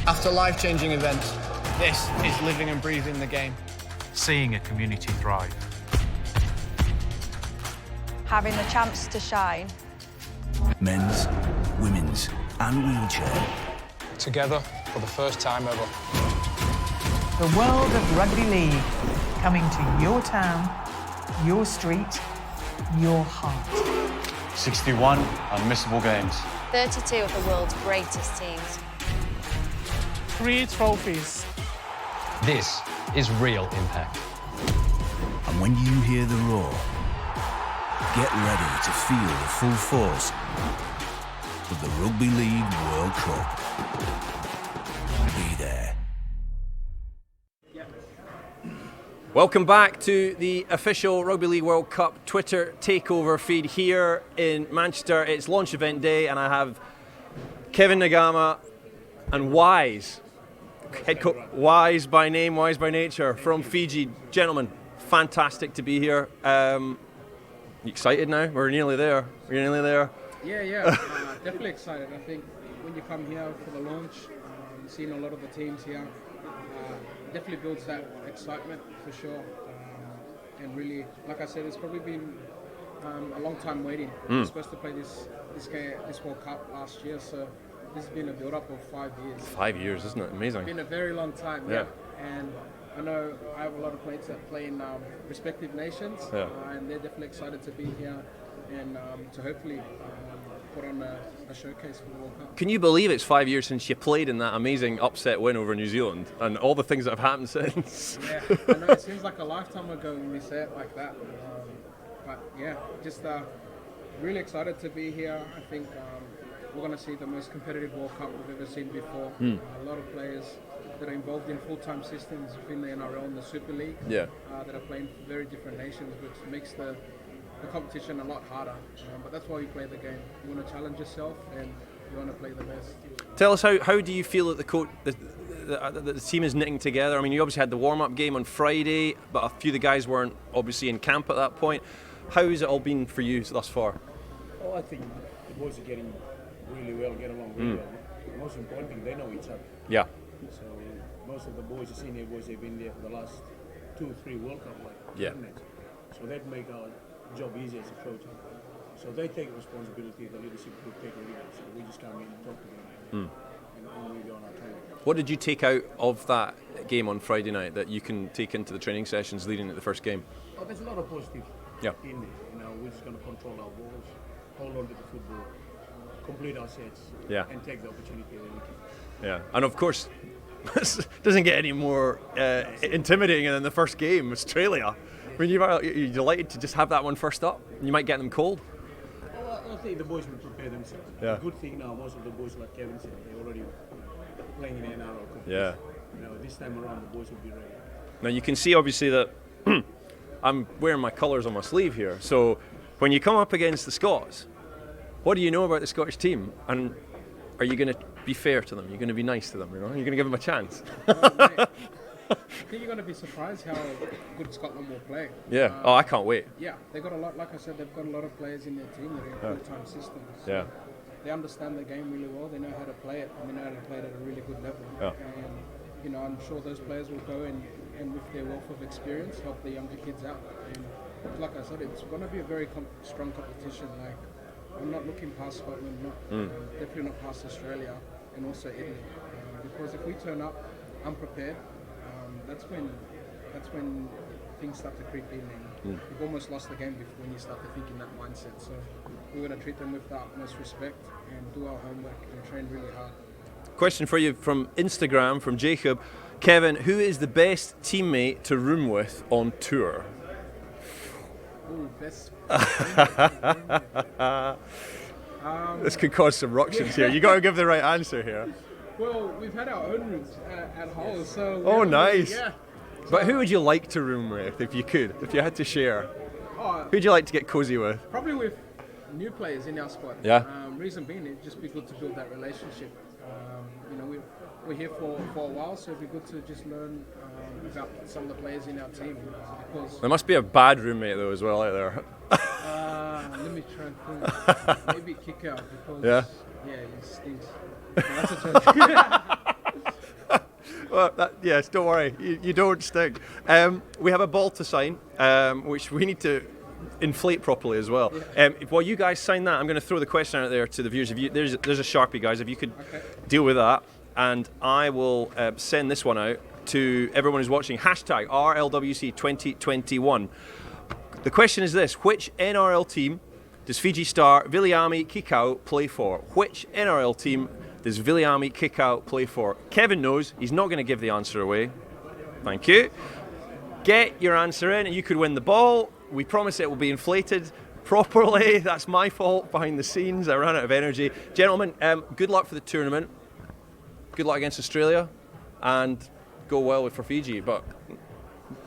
After life-changing events, this is living and breathing the game. Seeing a community thrive. Having the chance to shine. Men's, women's and wheelchair. Together for the first time ever. The world of Rugby League, coming to your town, your street, your heart. 61 unmissable games. 32 of the world's greatest teams. 3 trophies. This is real impact. And when you hear the roar, get ready to feel the full force of the Rugby League World Cup. Be there. Welcome back to the official Rugby League World Cup Twitter takeover feed here in Manchester. It's launch event day, and I have Kevin Nagama and Wise, head coach Wise by name, Wise by nature, from Fiji. Gentlemen, fantastic to be here. You excited now? We're nearly there. We're nearly there. Yeah, definitely excited. I think when you come here for the launch, seeing a lot of the teams here, definitely builds that excitement for sure. And really, like I said, it's probably been a long time waiting. We were supposed to play this World Cup last year, so this has been a build-up of 5 years. 5 years, isn't it? Amazing. It's been a very long time, yeah. And I know I have a lot of mates that play in respective nations, and they're definitely excited to be here and to hopefully put on a showcase for the World Cup. Can you believe it's 5 years since you played in that amazing upset win over New Zealand and all the things that have happened since? Yeah, I know it seems like a lifetime ago when we say it like that. But yeah, just really excited to be here. I think we're going to see the most competitive World Cup we've ever seen before. A lot of players that are involved in full-time systems within the NRL and the Super League that are playing for very different nations, which makes the competition a lot harder. But that's why you play the game. You want to challenge yourself and you want to play the best. Tell us, how do you feel that the team is knitting together? I mean, you obviously had the warm-up game on Friday, but a few of the guys weren't obviously in camp at that point. How has it all been for you thus far? Well, I think the boys are getting really well, get along really well. The most important thing, they know each other. Yeah. So most of the boys, the senior boys, they've been there for the last 2 or 3 World Cup, so that make our job easier as a coach. So they take responsibility, the leadership group take the leadership. So we just come in and talk to them and we go on our training. What did you take out of that game on Friday night that you can take into the training sessions leading to the first game? Oh, there's a lot of positive in there. You know, we're just going to control our balls, hold on to the football, complete our sets, and take the opportunity that we can. Yeah, and of course, doesn't get any more intimidating than the first game, Australia. I mean, you're delighted to just have that one first up. You might get them cold. Well, I think the boys will prepare themselves. Yeah. The good thing now, most of the boys, like Kevin said, they're already playing in the NRL competition. Yeah. You know, this time around, the boys will be ready. Now you can see obviously that I'm wearing my colours on my sleeve here. So when you come up against the Scots, what do you know about the Scottish team? And are you going to be fair to them? You're going to be nice to them, you know? You're going to give them a chance. I think you're going to be surprised how good Scotland will play. Yeah. I can't wait. Yeah, they've got a lot. Like I said, they've got a lot of players in their team that are in full-time systems. So they understand the game really well. They know how to play it, and they know how to play it at a really good level. And you know, I'm sure those players will go and with their wealth of experience, help the younger kids out. And like I said, it's going to be a very strong competition. Like, I'm not looking past Scotland, definitely not past Australia, and also Italy, because if we turn up unprepared, that's when things start to creep in, and you've almost lost the game when you start to think in that mindset. So we're going to treat them with the utmost respect and do our homework and train really hard. Question for you from Instagram, from Jacob. Kevin, who is the best teammate to room with on tour? Ooh, best. This could cause some ructions here. You got to give the right answer here. Well, we've had our own rooms at Hull, so... Oh, nice. Yeah. But who would you like to room with, if you could, if you had to share? Who'd you like to get cosy with? Probably with new players in our squad. Yeah. Reason being, it'd just be good to build that relationship. You know, we're here for a while, so it'd be good to just learn about some of the players in our team. Because there must be a bad roommate, though, as well, out there. Let me try and think. Maybe kick out, because... Yeah, he stinks. That's a joke. Well, yes, don't worry, you don't stink. We have a ball to sign, which we need to inflate properly as well. While you guys sign that, I'm going to throw the question out there to the viewers. There's a Sharpie, guys, if you could deal with that, and I will send this one out to everyone who's watching. Hashtag RLWC2021. The question is this: which NRL team does Fiji star Viliami Kikau play for? Which NRL team does Viliami Kikau play for? Kevin knows. He's not going to give the answer away. Thank you. Get your answer in and you could win the ball. We promise it will be inflated properly. That's my fault behind the scenes. I ran out of energy. Gentlemen, good luck for the tournament. Good luck against Australia and go well for Fiji. But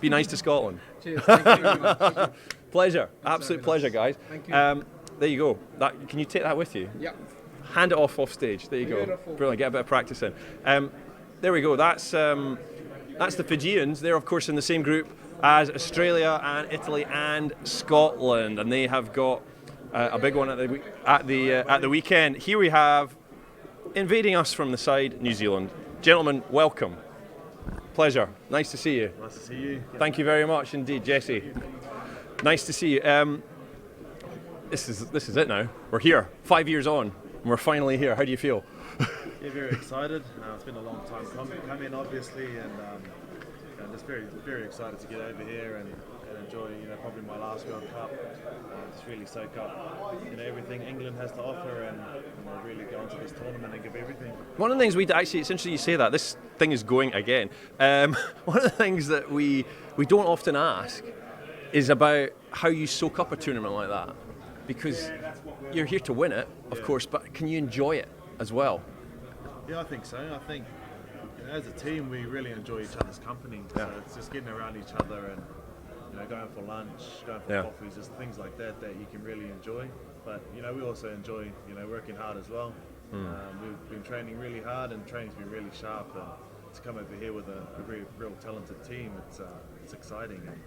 Be nice to Scotland. Cheers. Thank you very much. Pleasure. Absolute pleasure, guys. Thank you. There you go. Can you take that with you? Yeah. Hand it off stage. There you go. Beautiful. Brilliant. Get a bit of practice in. There we go. That's the Fijians. They're of course in the same group as Australia and Italy and Scotland, and they have got a big one at the weekend. Here we have, invading us from the side, New Zealand. Gentlemen, welcome. Pleasure. Nice to see you. Nice to see you. Thank you very much indeed, Jesse. Nice to see you. This is it now. We're here, 5 years on, and we're finally here. How do you feel? Yeah, very excited. It's been a long time coming, obviously, and just very, very excited to get over here and enjoy, probably my last World Cup. Just really soak up, everything England has to offer, and really go into this tournament and give everything. One of the things it's interesting you say that. This thing is going again. One of the things that we don't often ask is about how you soak up a tournament like that, because you're here to win it, of course, but can you enjoy it as well? Yeah, I think so. I think as a team we really enjoy each other's company. So it's just getting around each other and going for lunch, going for coffees, just things like that you can really enjoy. But we also enjoy working hard as well. We've been training really hard, and training's been really sharp. And to come over here with a real talented team, it's exciting. And,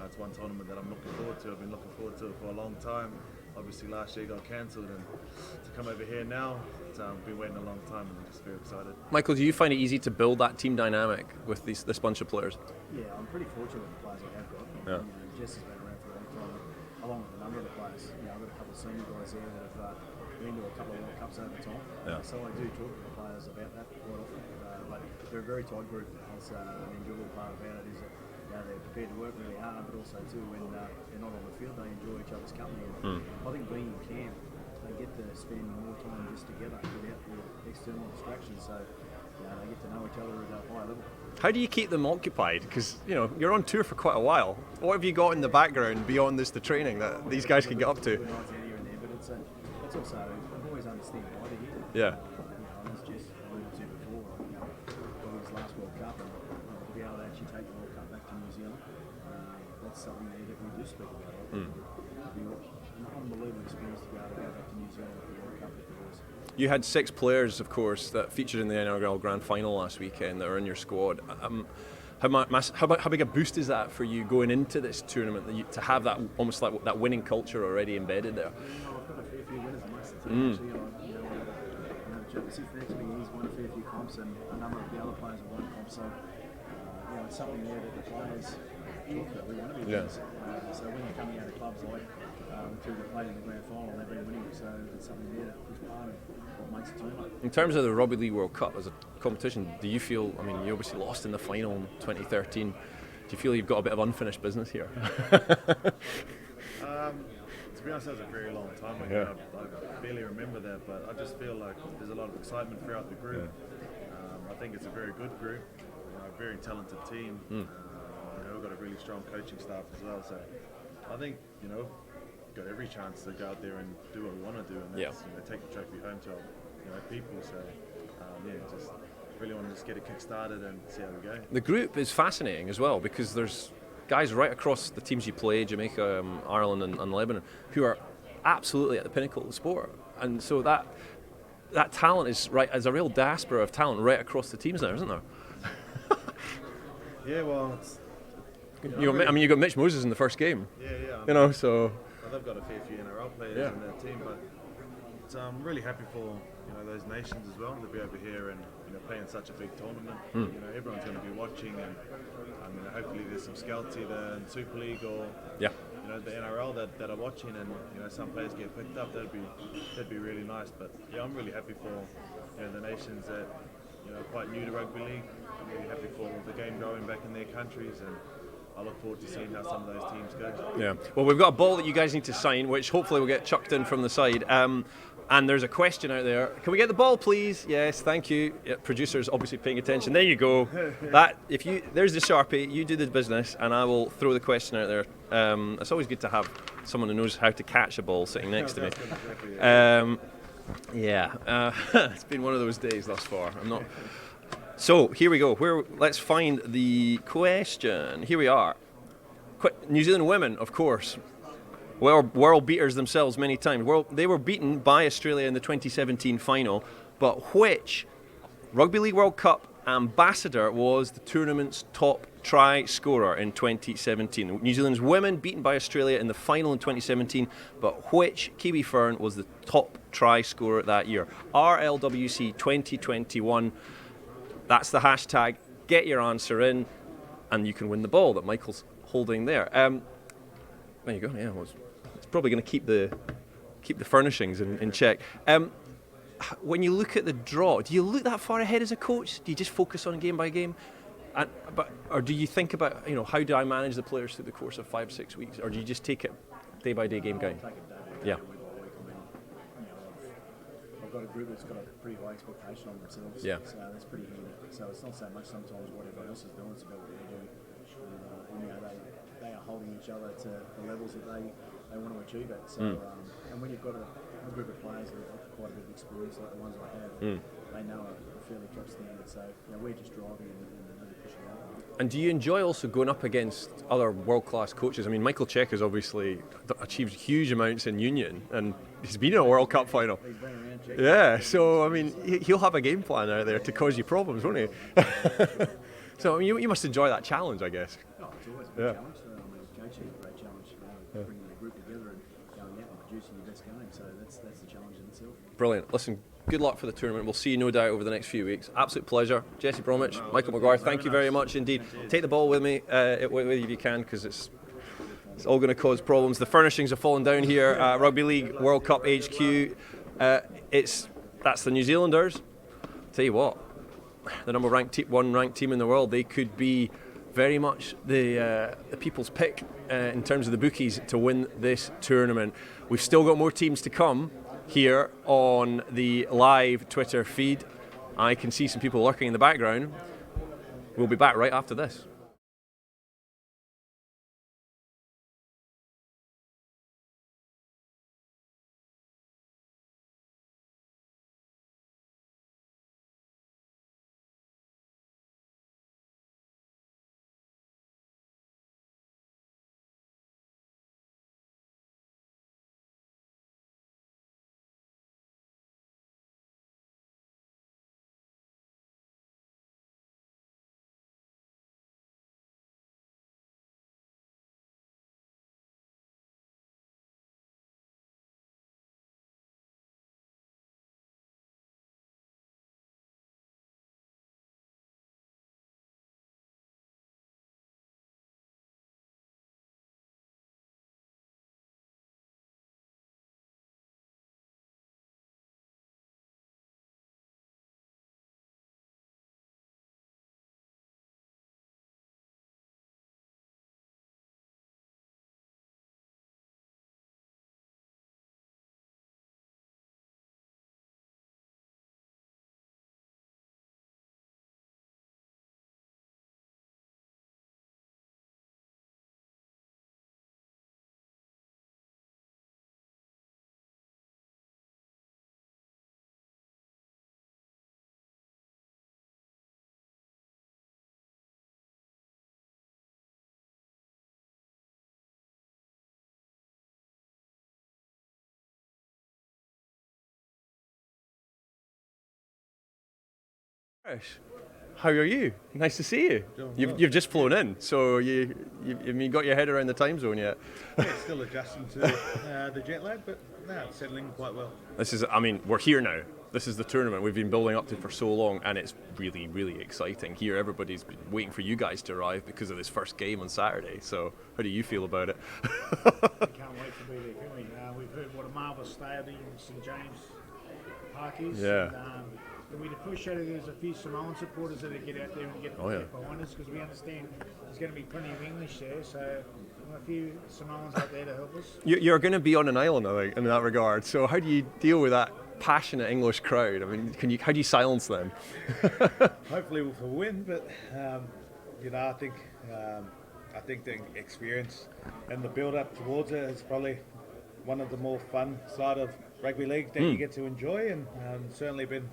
it's one tournament that I'm looking forward to. I've been looking forward to it for a long time. Obviously last year got cancelled, and to come over here now, I've been waiting a long time, and I'm just very excited. Michael, do you find it easy to build that team dynamic with this bunch of players? Yeah, I'm pretty fortunate with the players I have got. Yeah. Jess has been around for a long time, along with a number of the players. I've got a couple of senior guys there that have been to a couple of World Cups over time. Yeah. So I do talk to the players about that quite often. But they're a very tight group. The enjoyable part about it is that they're prepared to work really hard, but also too when they're not on the field, they enjoy each other's company. And I think being in camp, they get to spend more time just together without the external distractions. So they get to know each other at a high level. How do you keep them occupied? Because you're on tour for quite a while. What have you got in the background beyond the training that these guys can get up to? But it's also I've always understand why they're here. Yeah. As Jess alluded to before, his last World Cup, and to be able to actually take the World Cup back to New Zealand, that's something that we do speak about. It'd be an unbelievable experience to be able to go back to New Zealand with the World Cup with the boys. You had 6 players, of course, that featured in the NRL Grand Final last weekend that are in your squad. How big a boost is that for you going into this tournament, to have that almost like that winning culture already embedded there? I've got a fair few winners amongst the team. Actually, sits next to me, he's won a fair few comps, and a number of the other players have won comps. So it's something there that the players talk about. We want to be winners. So when you're coming out of clubs like to the played in the grand final, they've been winning. So it's something there that is part of what makes a tournament. In terms of the Rugby League World Cup as a competition, do you feel, you obviously lost in the final in 2013, do you feel you've got a bit of unfinished business here? To be honest, that was a very long time ago. I barely remember that, but I just feel like there's a lot of excitement throughout the group. I think it's a very good group, a very talented team. We've got a really strong coaching staff as well, so I think we've got every chance to go out there and do what we want to do, and that's take the trophy home to our people. So just really want to just get it kick-started and see how we go. The group is fascinating as well, because there's guys right across the teams you play, Jamaica, Ireland and Lebanon, who are absolutely at the pinnacle of the sport. And so that talent is as a real diaspora of talent right across the teams now, isn't there? Yeah, well, you got Mitch Moses in the first game. Yeah. So they've got a fair few NRL players in their team, but I'm really happy for those nations as well to be over here and playing such a big tournament. Everyone's going to be watching, and hopefully there's some scouts either in Super League or the NRL that are watching, and some players get picked up. That'd be really nice. But I'm really happy for the nations that are quite new to rugby league. I'm really happy for the game growing back in their countries, and I look forward to seeing how some of those teams go. Yeah. Well, we've got a ball that you guys need to sign, which hopefully will get chucked in from the side. And there's a question out there. Can we get the ball, please? Yes, thank you. Yeah, producers obviously paying attention. There you go. There's the Sharpie. You do the business, and I will throw the question out there. It's always good to have someone who knows how to catch a ball sitting next to me. It's been one of those days thus far. So here we go. Let's find the question. Here we are. New Zealand women, of course, world beaters themselves many times. They were beaten by Australia in the 2017 final, but which Rugby League World Cup ambassador was the tournament's top try scorer in 2017? New Zealand's women beaten by Australia in the final in 2017, but which Kiwi Fern was the top try scorer that year? RLWC2021. That's the hashtag. Get your answer in, and you can win the ball that Michael's holding there. There you go. Yeah, it's probably going to keep the furnishings in check. When you look at the draw, do you look that far ahead as a coach? Do you just focus on game by game, or do you think about how do I manage the players through the course of 5 or 6 weeks, or do you just take it day by day, game by game? Yeah. I've got a group that's got a pretty high expectation on themselves. Yeah. So that's pretty handy. So it's not so much sometimes what everyone else is doing, it's about what they're doing. They are holding each other to the levels that they want to achieve at. So, and when you've got a group of players that have quite a bit of experience like the ones I have, they know a fairly top standard. So we're just driving and really pushing out. And do you enjoy also going up against other world-class coaches? I mean, Michael Check has obviously achieved huge amounts in Union, and he's been in a World Cup final. He's been around, Check. Yeah, so I mean, he'll have a game plan out there to cause you problems, won't he? So I mean, you must enjoy that challenge, I guess. Oh, it's always been a challenge. Coaching is a great challenge, bringing the group together and going out and producing your best game. So that's the challenge in itself. Brilliant. Listen, good luck for the tournament. We'll see you no doubt over the next few weeks. Absolute pleasure. Jesse Bromwich, Michael Maguire, thank you very much indeed. Take the ball with me, with you if you can, because it's all going to cause problems. The furnishings have fallen down here at Rugby League World Cup HQ. That's the New Zealanders. Tell you what, the number one ranked team in the world. They could be very much the people's pick in terms of the bookies to win this tournament. We've still got more teams to come here on the live Twitter feed. I can see some people lurking in the background. We'll be back right after this. How are you? Nice to see you. You've just flown in, so you got your head around the time zone yet? Yeah, still adjusting to the jet lag, but it's settling quite well. We're here now. This is the tournament we've been building up to for so long, and it's really, really exciting. Here, everybody's been waiting for you guys to arrive because of this first game on Saturday. So, how do you feel about it? We can't wait to be there, can we? We've heard what a marvellous stadium St James Park is. Yeah. And we'd appreciate it. There's a few Samoan supporters that get out there and get behind us, because we understand there's going to be plenty of English there. So a few Samoans out there to help us. You're going to be on an island, I think, in that regard. So how do you deal with that passionate English crowd? I mean, how do you silence them? Hopefully we'll win, but I think the experience and the build-up towards it is probably one of the more fun side of rugby league that you get to enjoy, and certainly been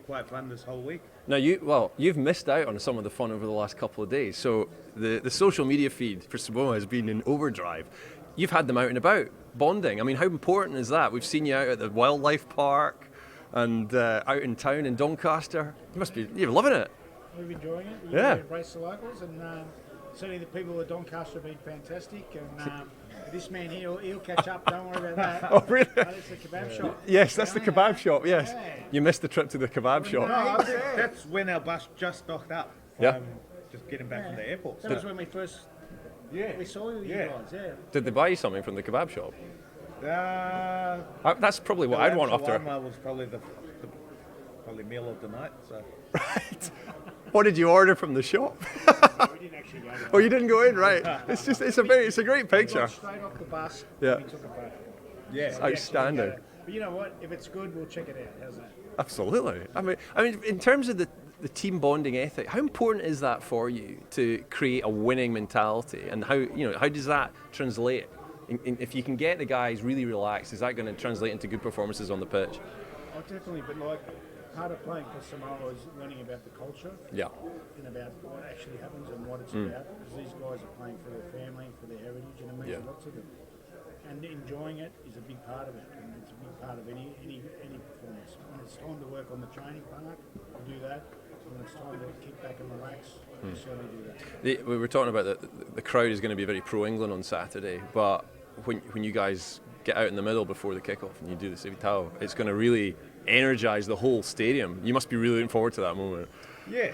quite fun this whole week. Now, you've missed out on some of the fun over the last couple of days. So the social media feed for Samoa has been in overdrive. You've had them out and about, bonding. I mean, how important is that? We've seen you out at the wildlife park and out in town in Doncaster. You're loving it. We're enjoying it. Yeah. Embrace the locals, and certainly the people at Doncaster have been fantastic. And this man here, he'll catch up. Don't worry about that. Oh, really? It's the kebab shop. Yes, that's the kebab shop. Yes, you missed the trip to the kebab shop. No, I think that's when our bus just docked up. Just getting back from the airport. That was when we first. We saw you guys. Yeah. Did they buy you something from the kebab shop? That's probably what I'd want after. Was probably the meal of the night. So. Right. What did you order from the shop? We didn't actually go. Oh, you didn't go in, right? It's a great picture. We got straight off the bus. Yeah. We took a photo. Yeah. It's outstanding. But you know what? If it's good, we'll check it out. How's that? Absolutely. I mean, in terms of the team bonding ethic, how important is that for you to create a winning mentality, and how does that translate? If you can get the guys really relaxed, is that going to translate into good performances on the pitch? Oh, definitely. But part of playing for Samoa is learning about the culture. Yeah. And about what actually happens and what it's about. Because these guys are playing for their family, for their heritage, and it means a lot to them. And enjoying it is a big part of it, and it's a big part of any performance. When it's time to work on the training park, we do that. When it's time to kick back and relax, we certainly do that. We were talking about the crowd is going to be very pro-England on Saturday, but when you guys get out in the middle before the kickoff and you do the Sivitao, it's going to really energise the whole stadium. You must be really looking forward to that moment. Yeah.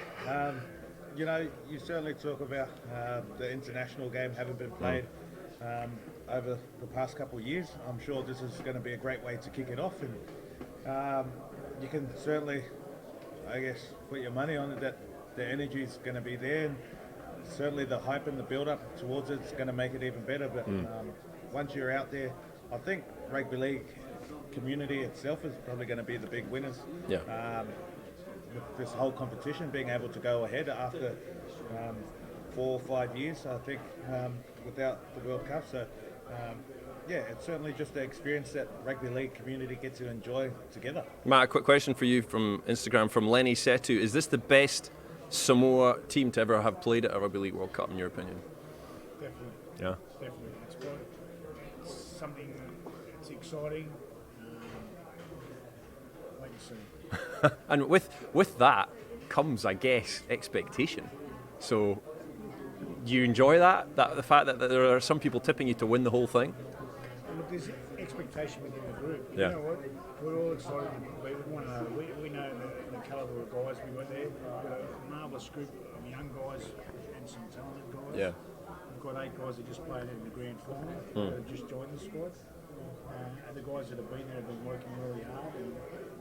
You certainly talk about the international game having been played over the past couple of years. I'm sure this is going to be a great way to kick it off, and you can certainly, I guess, put your money on it that the energy is going to be there, and certainly the hype and the build-up towards it is going to make it even better. But once you're out there, I think rugby league community itself is probably going to be the big winners. Yeah. With this whole competition being able to go ahead after 4 or 5 years, I think, without the World Cup. So, it's certainly just the experience that rugby league community get to enjoy together. Matt, a quick question for you from Instagram, from Lenny Setu. Is this the best Samoa team to ever have played at a Rugby League World Cup, in your opinion? Definitely. Yeah. Definitely. It's something, it's exciting. Like you say. And with that comes, I guess, expectation. So, do you enjoy that? The fact that there are some people tipping you to win the whole thing? Look, there's expectation within the group. Yeah. You know what? We're all excited to play with one another. We know the calibre of guys we got there. We've got a marvellous group of young guys and some talented guys. Yeah. We've got 8 guys that just played in the grand final that have just joined the squad. And the guys that have been there have been working really hard.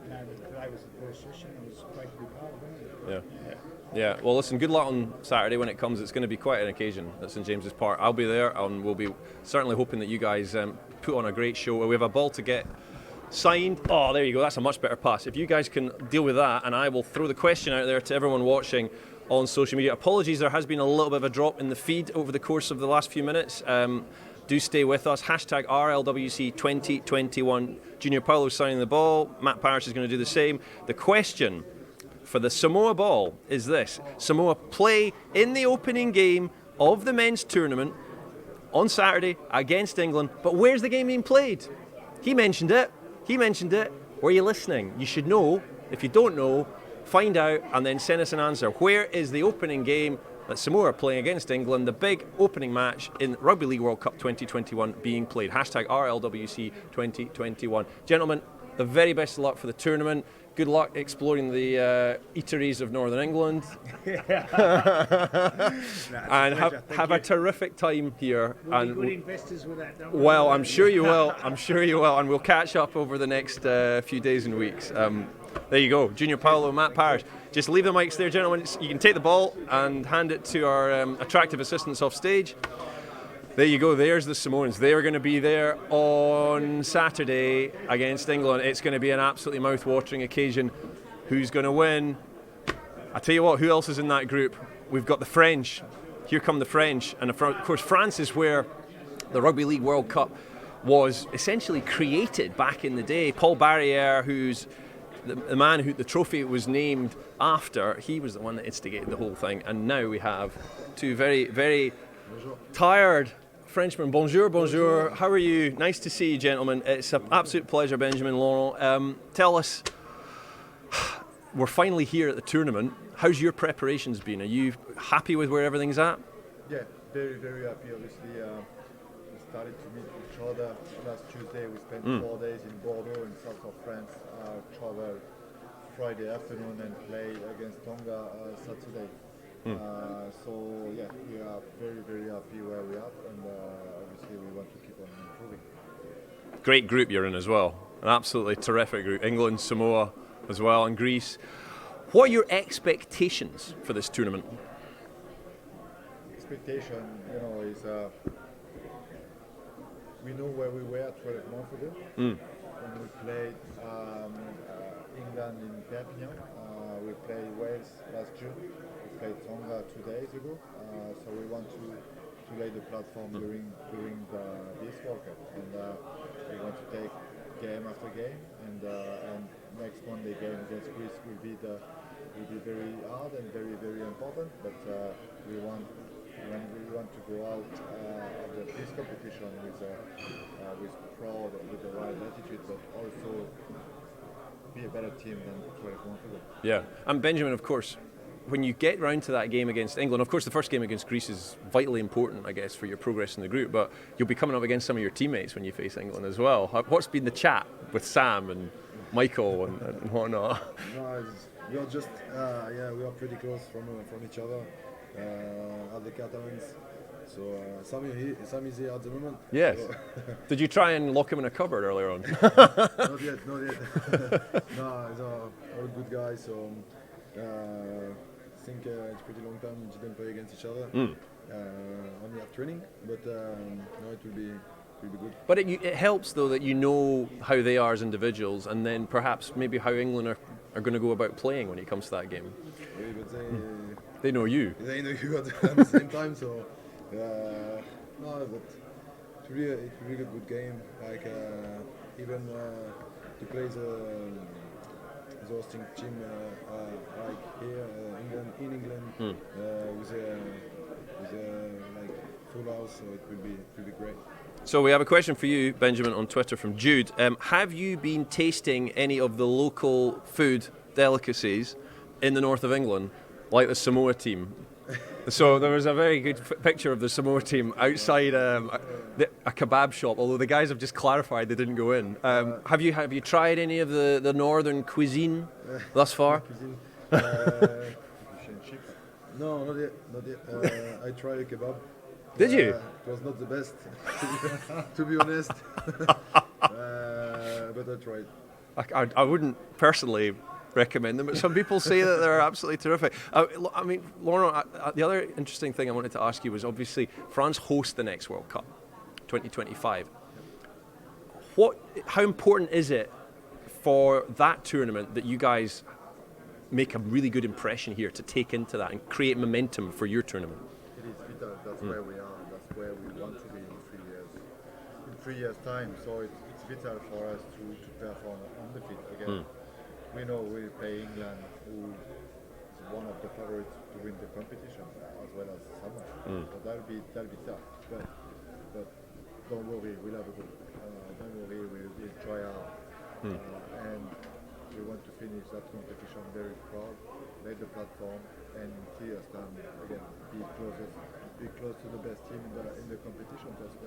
And today was the first session. It was great to be part of it. Yeah. Well, listen, good luck on Saturday when it comes. It's going to be quite an occasion at St James's Park. I'll be there, and we'll be certainly hoping that you guys put on a great show. We have a ball to get signed. Oh, there you go. That's a much better pass. If you guys can deal with that, and I will throw the question out there to everyone watching on social media. Apologies, there has been a little bit of a drop in the feed over the course of the last few minutes. Do stay with us. Hashtag RLWC2021. Junior Paulo's signing the ball. Matt Parrish is going to do the same. The question for the Samoa ball is this. Samoa play in the opening game of the men's tournament on Saturday against England. But where's the game being played? He mentioned it. Were you listening? You should know. If you don't know, find out and then send us an answer. Where is the opening game that Samoa are playing against England, the big opening match in Rugby League World Cup 2021 being played? Hashtag RLWC2021. Gentlemen, the very best of luck for the tournament. Good luck exploring the eateries of Northern England. And have a terrific time here. We'll be good investors with that, don't we? Well, I'm sure you will. And we'll catch up over the next few days and weeks. There you go, Junior Paulo and Matt Parrish. Just leave the mics there, gentlemen. You can take the ball and hand it to our attractive assistants off stage. There you go, there's the Samoans. They're going to be there on Saturday against England. It's going to be an absolutely mouth-watering occasion. Who's going to win? I tell you what, who else is in that group? We've got the French. Here come the French. And of course, France is where the Rugby League World Cup was essentially created back in the day. Paul Barriere, who's the man who the trophy was named after, he was the one that instigated the whole thing. And now we have two very, very tired Frenchmen. Bonjour, bonjour. How are you? Nice to see you, gentlemen. It's an absolute pleasure, Benjamin, Laurent. Tell us, we're finally here at the tournament. How's your preparations been? Are you happy with where everything's at? Yeah, very, very happy. Obviously, we started to meet each other last Tuesday. We spent 4 days in Bordeaux in south of France. Traveled Friday afternoon and played against Tonga Saturday. So yeah, we are very, very happy where we are, and obviously we want to keep on improving. Great group you're in as well. An absolutely terrific group. England, Samoa as well, and Greece. What are your expectations for this tournament? Expectation, is we know where we were 12 months ago when we played England in Perpignan. We played Wales last June. We played Tonga 2 days ago. So we want to lay the platform during this World Cup, and we want to take game after game. And next Monday game against Greece will be very hard and very, very important. But we want to go out of this competition with proud, with the right attitude, but also be a better team than 12 months ago. Yeah, and Benjamin, of course, when you get round to that game against England, of course the first game against Greece is vitally important, I guess, for your progress in the group, but you'll be coming up against some of your teammates when you face England as well. What's been the chat with Sam and Michael and whatnot? No, we are just, we are pretty close from each other at the Catalans. So Sam is here at the moment. Yes. So Did you try and lock him in a cupboard earlier on? Not yet. No, he's all good guys. So I think it's pretty long time we didn't play against each other. Only at training, but no, it will be good. But it helps though that you know how they are as individuals, and then perhaps maybe how England are going to go about playing when it comes to that game. Yeah, but they know you. They know you at the same time, so. No, but it will be a good game. Like even to play the hosting team like here in England with like full house, so it will be great. So we have a question for you, Benjamin, on Twitter from Jude. Have you been tasting any of the local food delicacies in the north of England, like the Samoa team? So there was a very good picture of the Samoa team outside a kebab shop, although the guys have just clarified they didn't go in. Have you tried any of the northern cuisine thus far? No, not yet. I tried a kebab. Did you? It was not the best, to be honest. But I tried. I wouldn't personally recommend them, but some people say that they're absolutely terrific. I mean, Laurent, the other interesting thing I wanted to ask you was obviously France hosts the next World Cup, 2025. How important is it for that tournament that you guys make a really good impression here to take into that and create momentum for your tournament? It is vital. That's where we are. That's where we want to be in 3 years. In 3 years' time, so it's vital for us to perform on the field again. We know we play England, who is one of the favorites to win the competition, as well as Samoa. So that'll be tough. But don't worry, we'll have a good. Don't worry, we'll try hard, and we want to finish that competition very proud, lay the platform, and in 3 years' time again be close to the best team in the competition. That's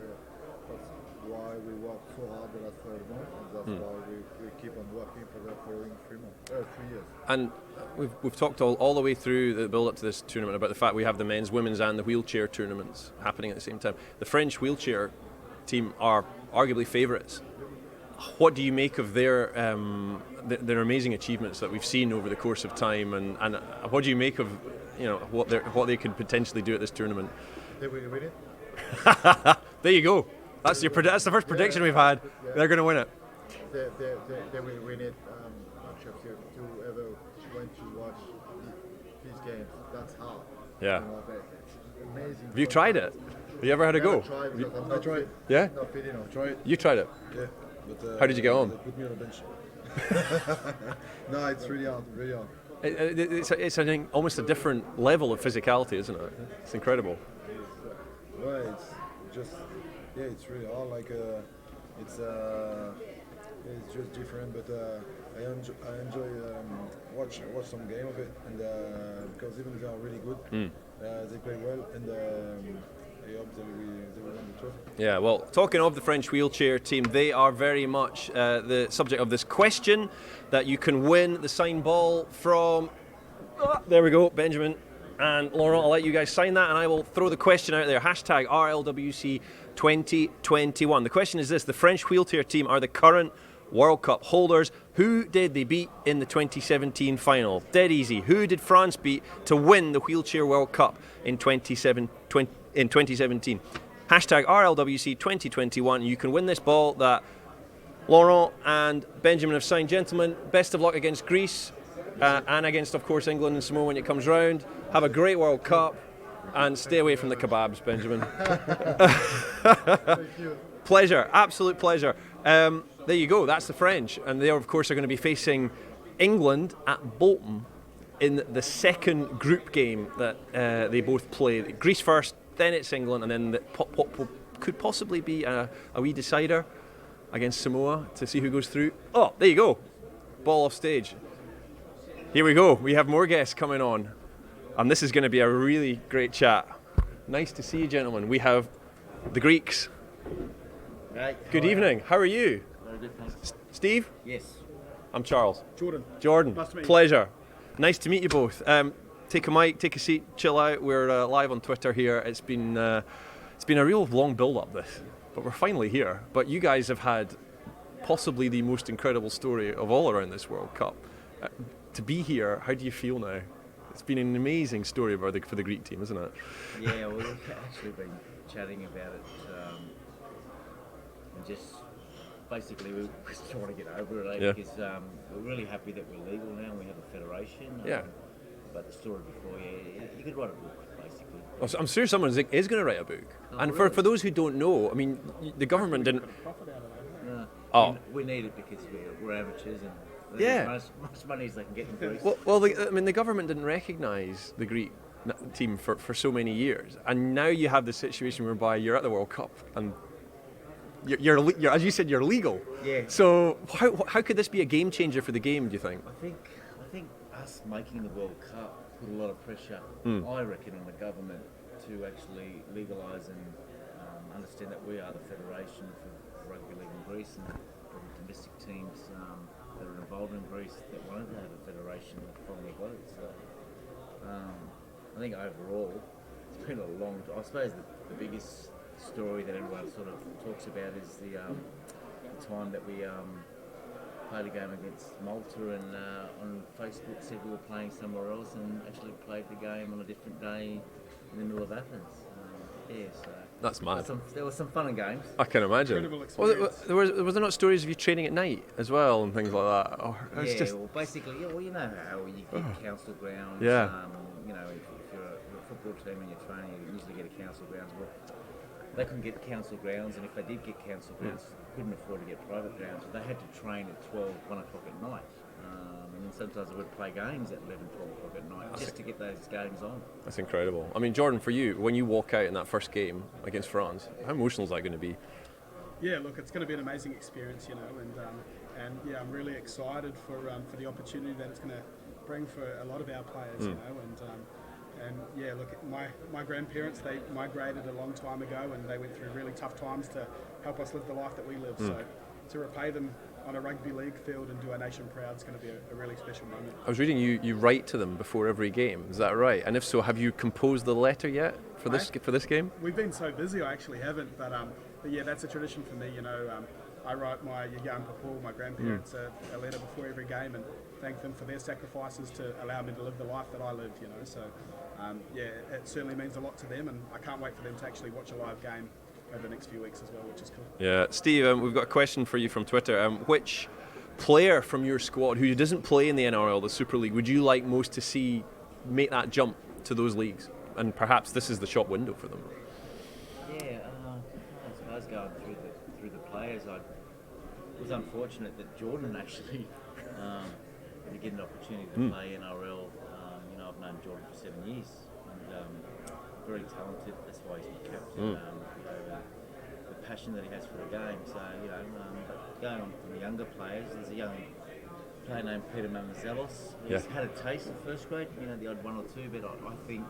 why we work so hard the last 12 months, and that's why we keep on working for the following 3 years. And we've talked all the way through the build-up to this tournament about the fact we have the men's, women's and the wheelchair tournaments happening at the same time. The French wheelchair team are arguably favourites. What do you make of their amazing achievements that we've seen over the course of time, and what do you make of what they could potentially do at this tournament? They will win it. There you go. That's the first prediction we've had. Yeah. They're going to win it. They will win it. I'm sure if you ever went to watch these games, that's hard. Yeah. Amazing. Have you tried it? Have you ever had a go? I tried. Yeah? I tried. You tried it? Yeah. But, how did you get on? They put me on the bench. No, it's really hard, really hard. It's almost a different level of physicality, isn't it? It's incredible. Well, it's just, yeah, it's really hard. Like, it's just different, but I enjoy watch some game of it, and because even they are really good, they play well, and I hope they will win the trophy. Yeah, well, talking of the French wheelchair team, they are very much the subject of this question that you can win the signed ball from. There we go, Benjamin and Laurent. I'll let you guys sign that, and I will throw the question out there. Hashtag RLWC2021. The question is this: the French wheelchair team are the current World Cup holders. Who did they beat in the 2017 final? Dead easy. Who did France beat to win the wheelchair World Cup in 2017? Hashtag RLWC2021. You can win this ball that Laurent and Benjamin have signed. Gentlemen, best of luck against Greece and against, of course, England and Samoa when it comes round. Have a great World Cup and stay away from the kebabs, Benjamin. Thank you. Pleasure, absolute pleasure. There you go, that's the French, and they of course are going to be facing England at Bolton in the second group game that they both play. Greece first, then it's England, and then could possibly be a wee decider against Samoa to see who goes through. Oh, there you go, ball off stage. Here we go, we have more guests coming on, and this is going to be a really great chat. Nice to see you, gentlemen. We have the Greeks. Right. Good evening. How are you? Very good, thanks. Steve? Yes. I'm Charles. Jordan. Nice to meet you. Pleasure. Nice to meet you both. Take a mic, take a seat, chill out. We're live on Twitter here. It's been a real long build-up, this, but we're finally here. But you guys have had possibly the most incredible story of all around this World Cup. To be here, how do you feel now? It's been an amazing story for the Greek team, isn't it? Yeah, well, we've actually been chatting about it. And just basically we're just trying to get over it, because we're really happy that we're legal now and we have a federation. But the story before, you could write a book, basically. Oh, so I'm sure someone is going to write a book. And really? for those who don't know, I mean, the government didn't. No, we need it because we're amateurs and as much money as they can get in Greece. Well, the government didn't recognise the Greek team for so many years, and now you have the situation whereby you're at the World Cup and you're as you said, you're legal. Yeah. So how could this be a game changer for the game, do you think? I think us making the World Cup put a lot of pressure, I reckon, on the government to actually legalise and understand that we are the federation for rugby league in Greece, and the domestic teams that are involved in Greece that wanted to have a federation from the vote. So I think overall it's been a long time. I suppose the biggest story that everyone sort of talks about is the time that we played a game against Malta, and on Facebook said we were playing somewhere else and actually played the game on a different day in the middle of Athens. So that's mad. There were some fun and games. I can imagine. Was there not stories of you training at night as well and things like that? Well, basically, you know how you get council grounds. Yeah. You know, if you're a football team and you're training, you usually get a council grounds. Well, they couldn't get council grounds, and if they did get council grounds, couldn't afford to get private grounds. So they had to train at 1 o'clock at night. And then sometimes I would play games at 11, 12 o'clock at night just to get those games on. That's incredible. I mean, Jordan, for you, when you walk out in that first game against France, how emotional is that going to be? Yeah, look, it's going to be an amazing experience, you know, and I'm really excited for the opportunity that it's going to bring for a lot of our players, you know, and yeah, look, my grandparents, they migrated a long time ago, and they went through really tough times to help us live the life that we live. So to repay them on a rugby league field and do our nation proud is going to be a really special moment. I was reading you write to them before every game. Is that right? And if so, have you composed the letter yet for this game? We've been so busy, I actually haven't. But yeah, that's a tradition for me. You know, I write my young Paul, my grandparents, a letter before every game and thank them for their sacrifices to allow me to live the life that I live. You know, so yeah, it certainly means a lot to them, and I can't wait for them to actually watch a live game over the next few weeks as well, which is cool. Yeah, Steve, we've got a question for you from Twitter. Which player from your squad who doesn't play in the NRL, the Super League, would you like most to see make that jump to those leagues? And perhaps this is the shop window for them. Yeah, I suppose going through the players, it was unfortunate that Jordan actually to get an opportunity to play NRL. You know, I've known Jordan for 7 years, and very talented. That's why he's my captain. You know, the passion that he has for the game. So you know, but going on from the younger players, there's a young player named Peter Mamazelos. He's had a taste of first grade. You know, the odd one or two, but I think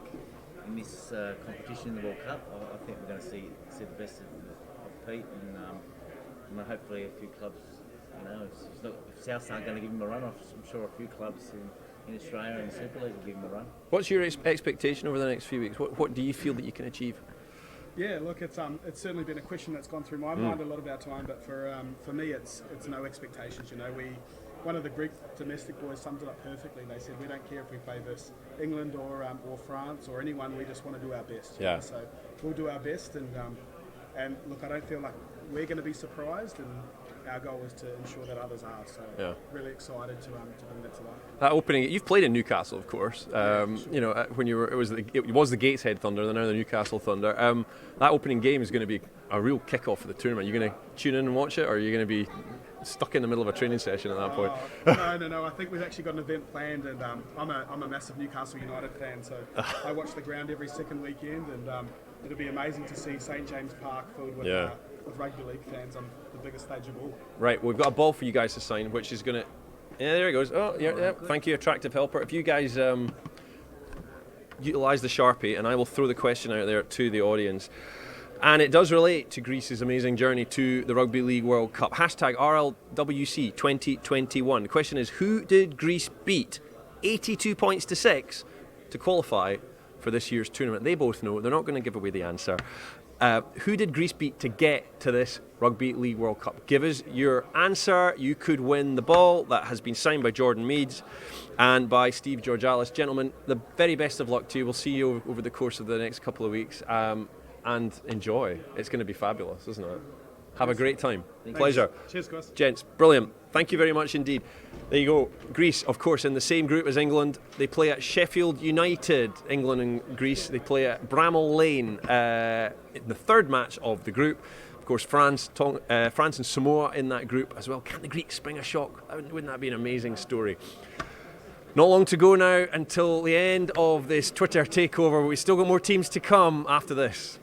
in this competition in the World Cup, I think we're going to see the best of Pete, and hopefully a few clubs. You know, if Souths aren't going to give him a run, I'm sure a few clubs in Australia and the Super League will give him a run. What's your expectation over the next few weeks? What do you feel that you can achieve? Yeah, look, it's certainly been a question that's gone through my mind a lot of our time, but for me, it's no expectations. You know, one of the Greek domestic boys summed it up perfectly. They said, we don't care if we play versus England or France or anyone. We just want to do our best. Yeah. So we'll do our best, and look, I don't feel like we're going to be surprised, and our goal is to ensure that others are. So really excited to bring that to life. That opening, you've played in Newcastle, of course. Sure. You know, when you were, it was the Gateshead Thunder, they're now the Newcastle Thunder. That opening game is going to be a real kick-off for the tournament. You're going to tune in and watch it, or are you going to be stuck in the middle of a training session at that point? No. I think we've actually got an event planned, and I'm a massive Newcastle United fan, so I watch the ground every second weekend, and it'll be amazing to see St James Park filled with rugby league fans on the biggest stage of all. Right, we've got a ball for you guys to sign, which is going to... Yeah, there it goes. Oh, yeah. Thank you, attractive helper. If you guys utilise the Sharpie, and I will throw the question out there to the audience. And it does relate to Greece's amazing journey to the Rugby League World Cup. Hashtag RLWC2021. The question is, who did Greece beat 82 points to 6 to qualify for this year's tournament? They both know. They're not going to give away the answer. Who did Greece beat to get to this Rugby League World Cup? Give us your answer. You could win the ball that has been signed by Jordan Meads and by Steve Georgalis. Gentlemen, the very best of luck to you. We'll see you over the course of the next couple of weeks. And enjoy. It's going to be fabulous, isn't it? Have a great time. Thanks. Pleasure. Cheers, Chris. Gents, brilliant. Thank you very much indeed. There you go. Greece, of course, in the same group as England. They play at Sheffield United. England and Greece. They play at Bramall Lane in the third match of the group. Of course, France and Samoa in that group as well. Can the Greeks spring a shock? Wouldn't that be an amazing story? Not long to go now until the end of this Twitter takeover. We've still got more teams to come after this.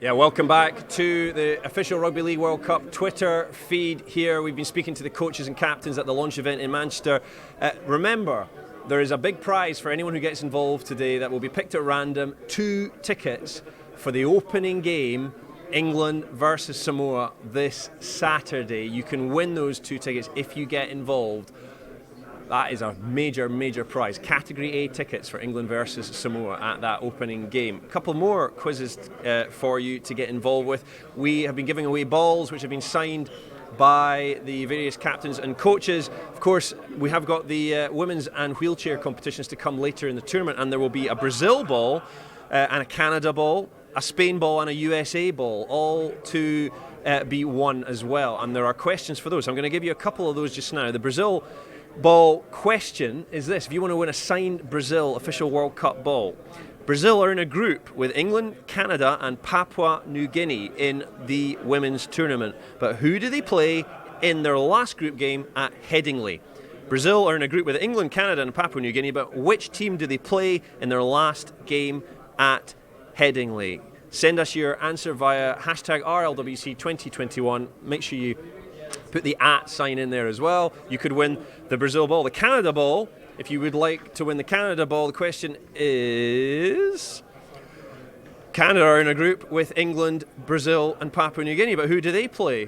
Yeah, welcome back to the official Rugby League World Cup Twitter feed here. We've been speaking to the coaches and captains at the launch event in Manchester. Remember, there is a big prize for anyone who gets involved today that will be picked at random. 2 tickets for the opening game, England versus Samoa, this Saturday. You can win those 2 tickets if you get involved. That is a major, major prize. Category A tickets for England versus Samoa at that opening game. A couple more quizzes for you to get involved with. We have been giving away balls which have been signed by the various captains and coaches. Of course, we have got the women's and wheelchair competitions to come later in the tournament, and there will be a Brazil ball and a Canada ball, a Spain ball and a USA ball, all to be won as well. And there are questions for those. I'm going to give you a couple of those just now. The Brazil ball question is this: if you want to win a signed Brazil official World Cup ball, Brazil are in a group with England, Canada and Papua New Guinea in the women's tournament. But who do they play in their last group game at Headingley? Brazil are in a group with England, Canada and Papua New Guinea, but which team do they play in their last game at Headingley? Send us your answer via hashtag RLWC2021. Make sure you put the @ sign in there as well. You could win the Brazil ball. The Canada ball, if you would like to win the Canada ball, the question is: Canada are in a group with England, Brazil and Papua New Guinea, but who do they play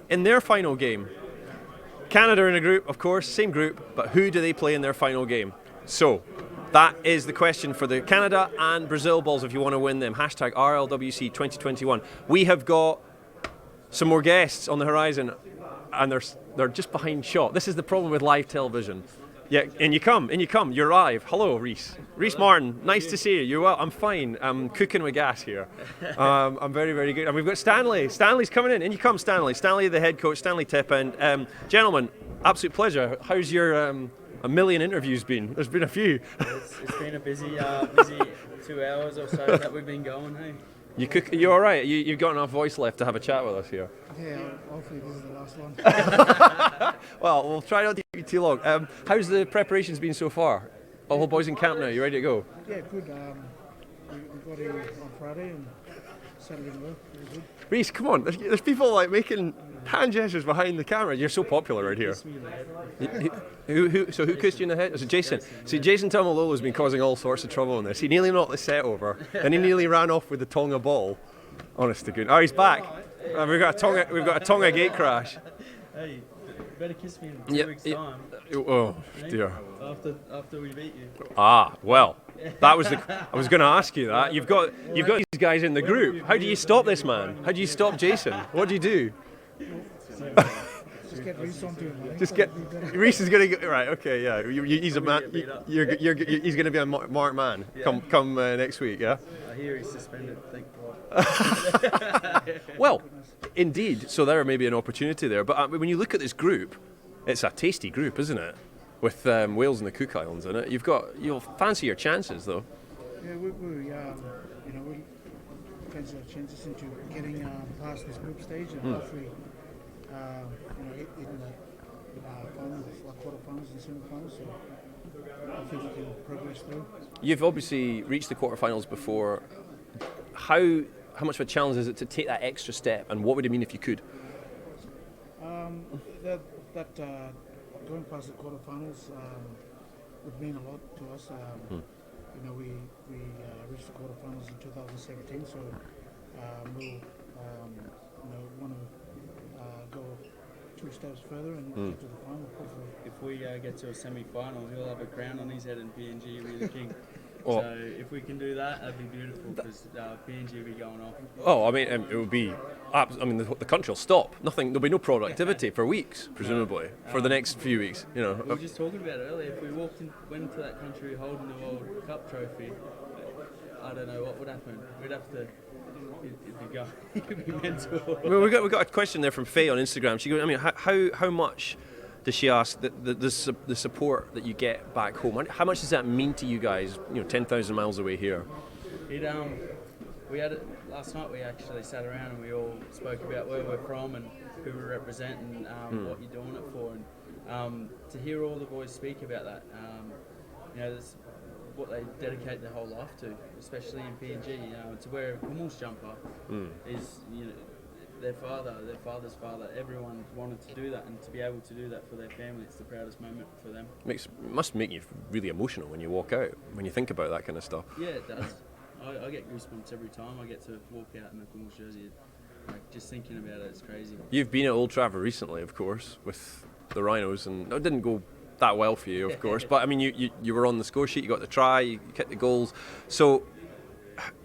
in their final game? Canada are in a group, of course, same group, but who do they play in their final game? So that is the question for the Canada and Brazil balls if you want to win them. Hashtag RLWC2021. We have got some more guests on the horizon, and they're just behind shot. This is the problem with live television. Yeah, in you come. You're live. Hello, Rhys. Rhys Martin, nice to see you. You're well. I'm fine. I'm cooking with gas here. I'm very, very good. And we've got Stanley. Stanley's coming in. In you come, Stanley. Stanley, the head coach. Stanley Tippin. Gentlemen, absolute pleasure. How's your a million interviews been? There's been a few. It's been a busy 2 hours or so that we've been going. Hey. You all right? You've got enough voice left to have a chat with us here? Yeah, hopefully this is the last one. Well, we'll try not to keep you too long. How's the preparations been so far? All boys in camp now, you ready to go? Yeah, good. We got here on Friday and settled in well. Very good. Rhys, come on. There's people like making hand gestures behind the camera. You're so popular right here. Who kissed you in the head? Was it Jason? See, Jason Tamalolo's been causing all sorts of trouble in this. He nearly knocked the set over, and he nearly ran off with the Tonga ball. Honest to goodness. Oh, he's back. We've got a Tonga gate crash. Hey, you better kiss me in 2 weeks' time. Oh dear. After we beat you. Ah, well, that was I was going to ask you that. You've got these guys in the group. How do you stop this man? How do you stop Jason? What do you do? Just get Rhys onto him. Just get Rhys is going to go right. Okay, yeah. He's a man. He's going to be a marked man. Yeah. Come next week. Yeah. I hear he's suspended. Thank God. Well, indeed. So there may be an opportunity there. But when you look at this group, it's a tasty group, isn't it? With Wales and the Cook Islands in it. You'll fancy your chances though. Yeah, we fancy our chances into getting past this group stage and hopefully, hitting the finals, like quarterfinals and semi-finals. So I think we can progress through. You've obviously reached the quarterfinals before. How much of a challenge is it to take that extra step, and what would it mean if you could? Going past the quarterfinals would mean a lot to us. We reached the quarterfinals in 2017, so we'll want to go 2 steps further and get to the final. Hopefully. If we get to a semi-final, he'll have a crown on his head and PNG will be the king. Oh. So if we can do that, that'd be beautiful because PNG will be going off. Oh, I mean, it would be. The country will stop. There'll be no productivity for weeks, presumably, for the next few weeks. We were just talking about it earlier. If we went into that country holding the World Cup trophy, I don't know what would happen. We'd have to. It'd be mental. Well, we got a question there from Faye on Instagram. She goes, I mean, how much does she ask the support that you get back home? How much does that mean to you guys? 10,000 miles away here. We had it last night. We actually sat around and we all spoke about where we're from and who we represent and what you're doing it for. And to hear all the boys speak about that, what they dedicate their whole life to, especially in PNG. To wear a Kumul's jumper is, their father's father. Everyone wanted to do that, and to be able to do that for their family, it's the proudest moment for them. Must make you really emotional when you walk out, when you think about that kind of stuff. Yeah, it does. I get goosebumps every time I get to walk out in the Kumul's jersey. Like, just thinking about it, it's crazy. You've been at Old Trafford recently, of course, with the Rhinos, and it didn't go that well for you, of course. But I mean, you were on the score sheet. You got the try. You kicked the goals. So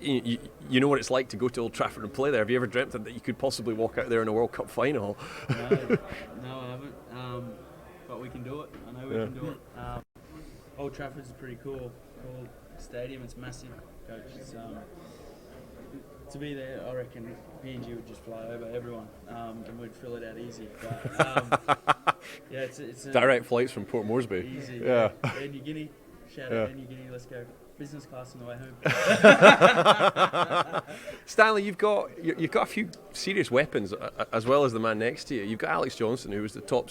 you know what it's like to go to Old Trafford and play there. Have you ever dreamt that you could possibly walk out there in a World Cup final? No, I haven't. But we can do it. I know we can do it. Old Trafford's a pretty cool stadium. It's massive, coach. It's, to be there, I reckon PNG would just fly over everyone, and we'd fill it out easy. But yeah, it's direct flights from Port Moresby. Easy. Yeah. Air New Guinea. Shout out Air New Guinea. Let's go. Business class on the way home. Stanley, you've got a few serious weapons as well as the man next to you. You've got Alex Johnson, who was the top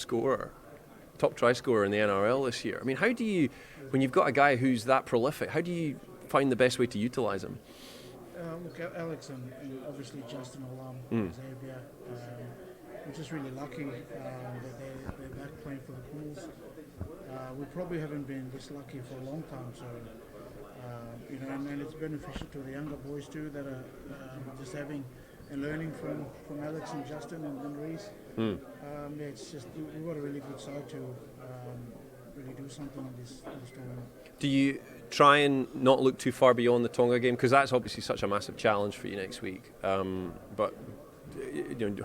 try scorer in the NRL this year. I mean, how do you, when you've got a guy who's that prolific, how do you find the best way to utilise him? Look, Alex and obviously Justin Olam, Xavier, we're just really lucky that they're back playing for the Pools. We probably haven't been this lucky for a long time, so and it's beneficial to the younger boys too that are just having and learning from Alex and Justin and Reece. It's just we've got a really good side to really do something in this tournament. Do you try and not look too far beyond the Tonga game, because that's obviously such a massive challenge for you next week? But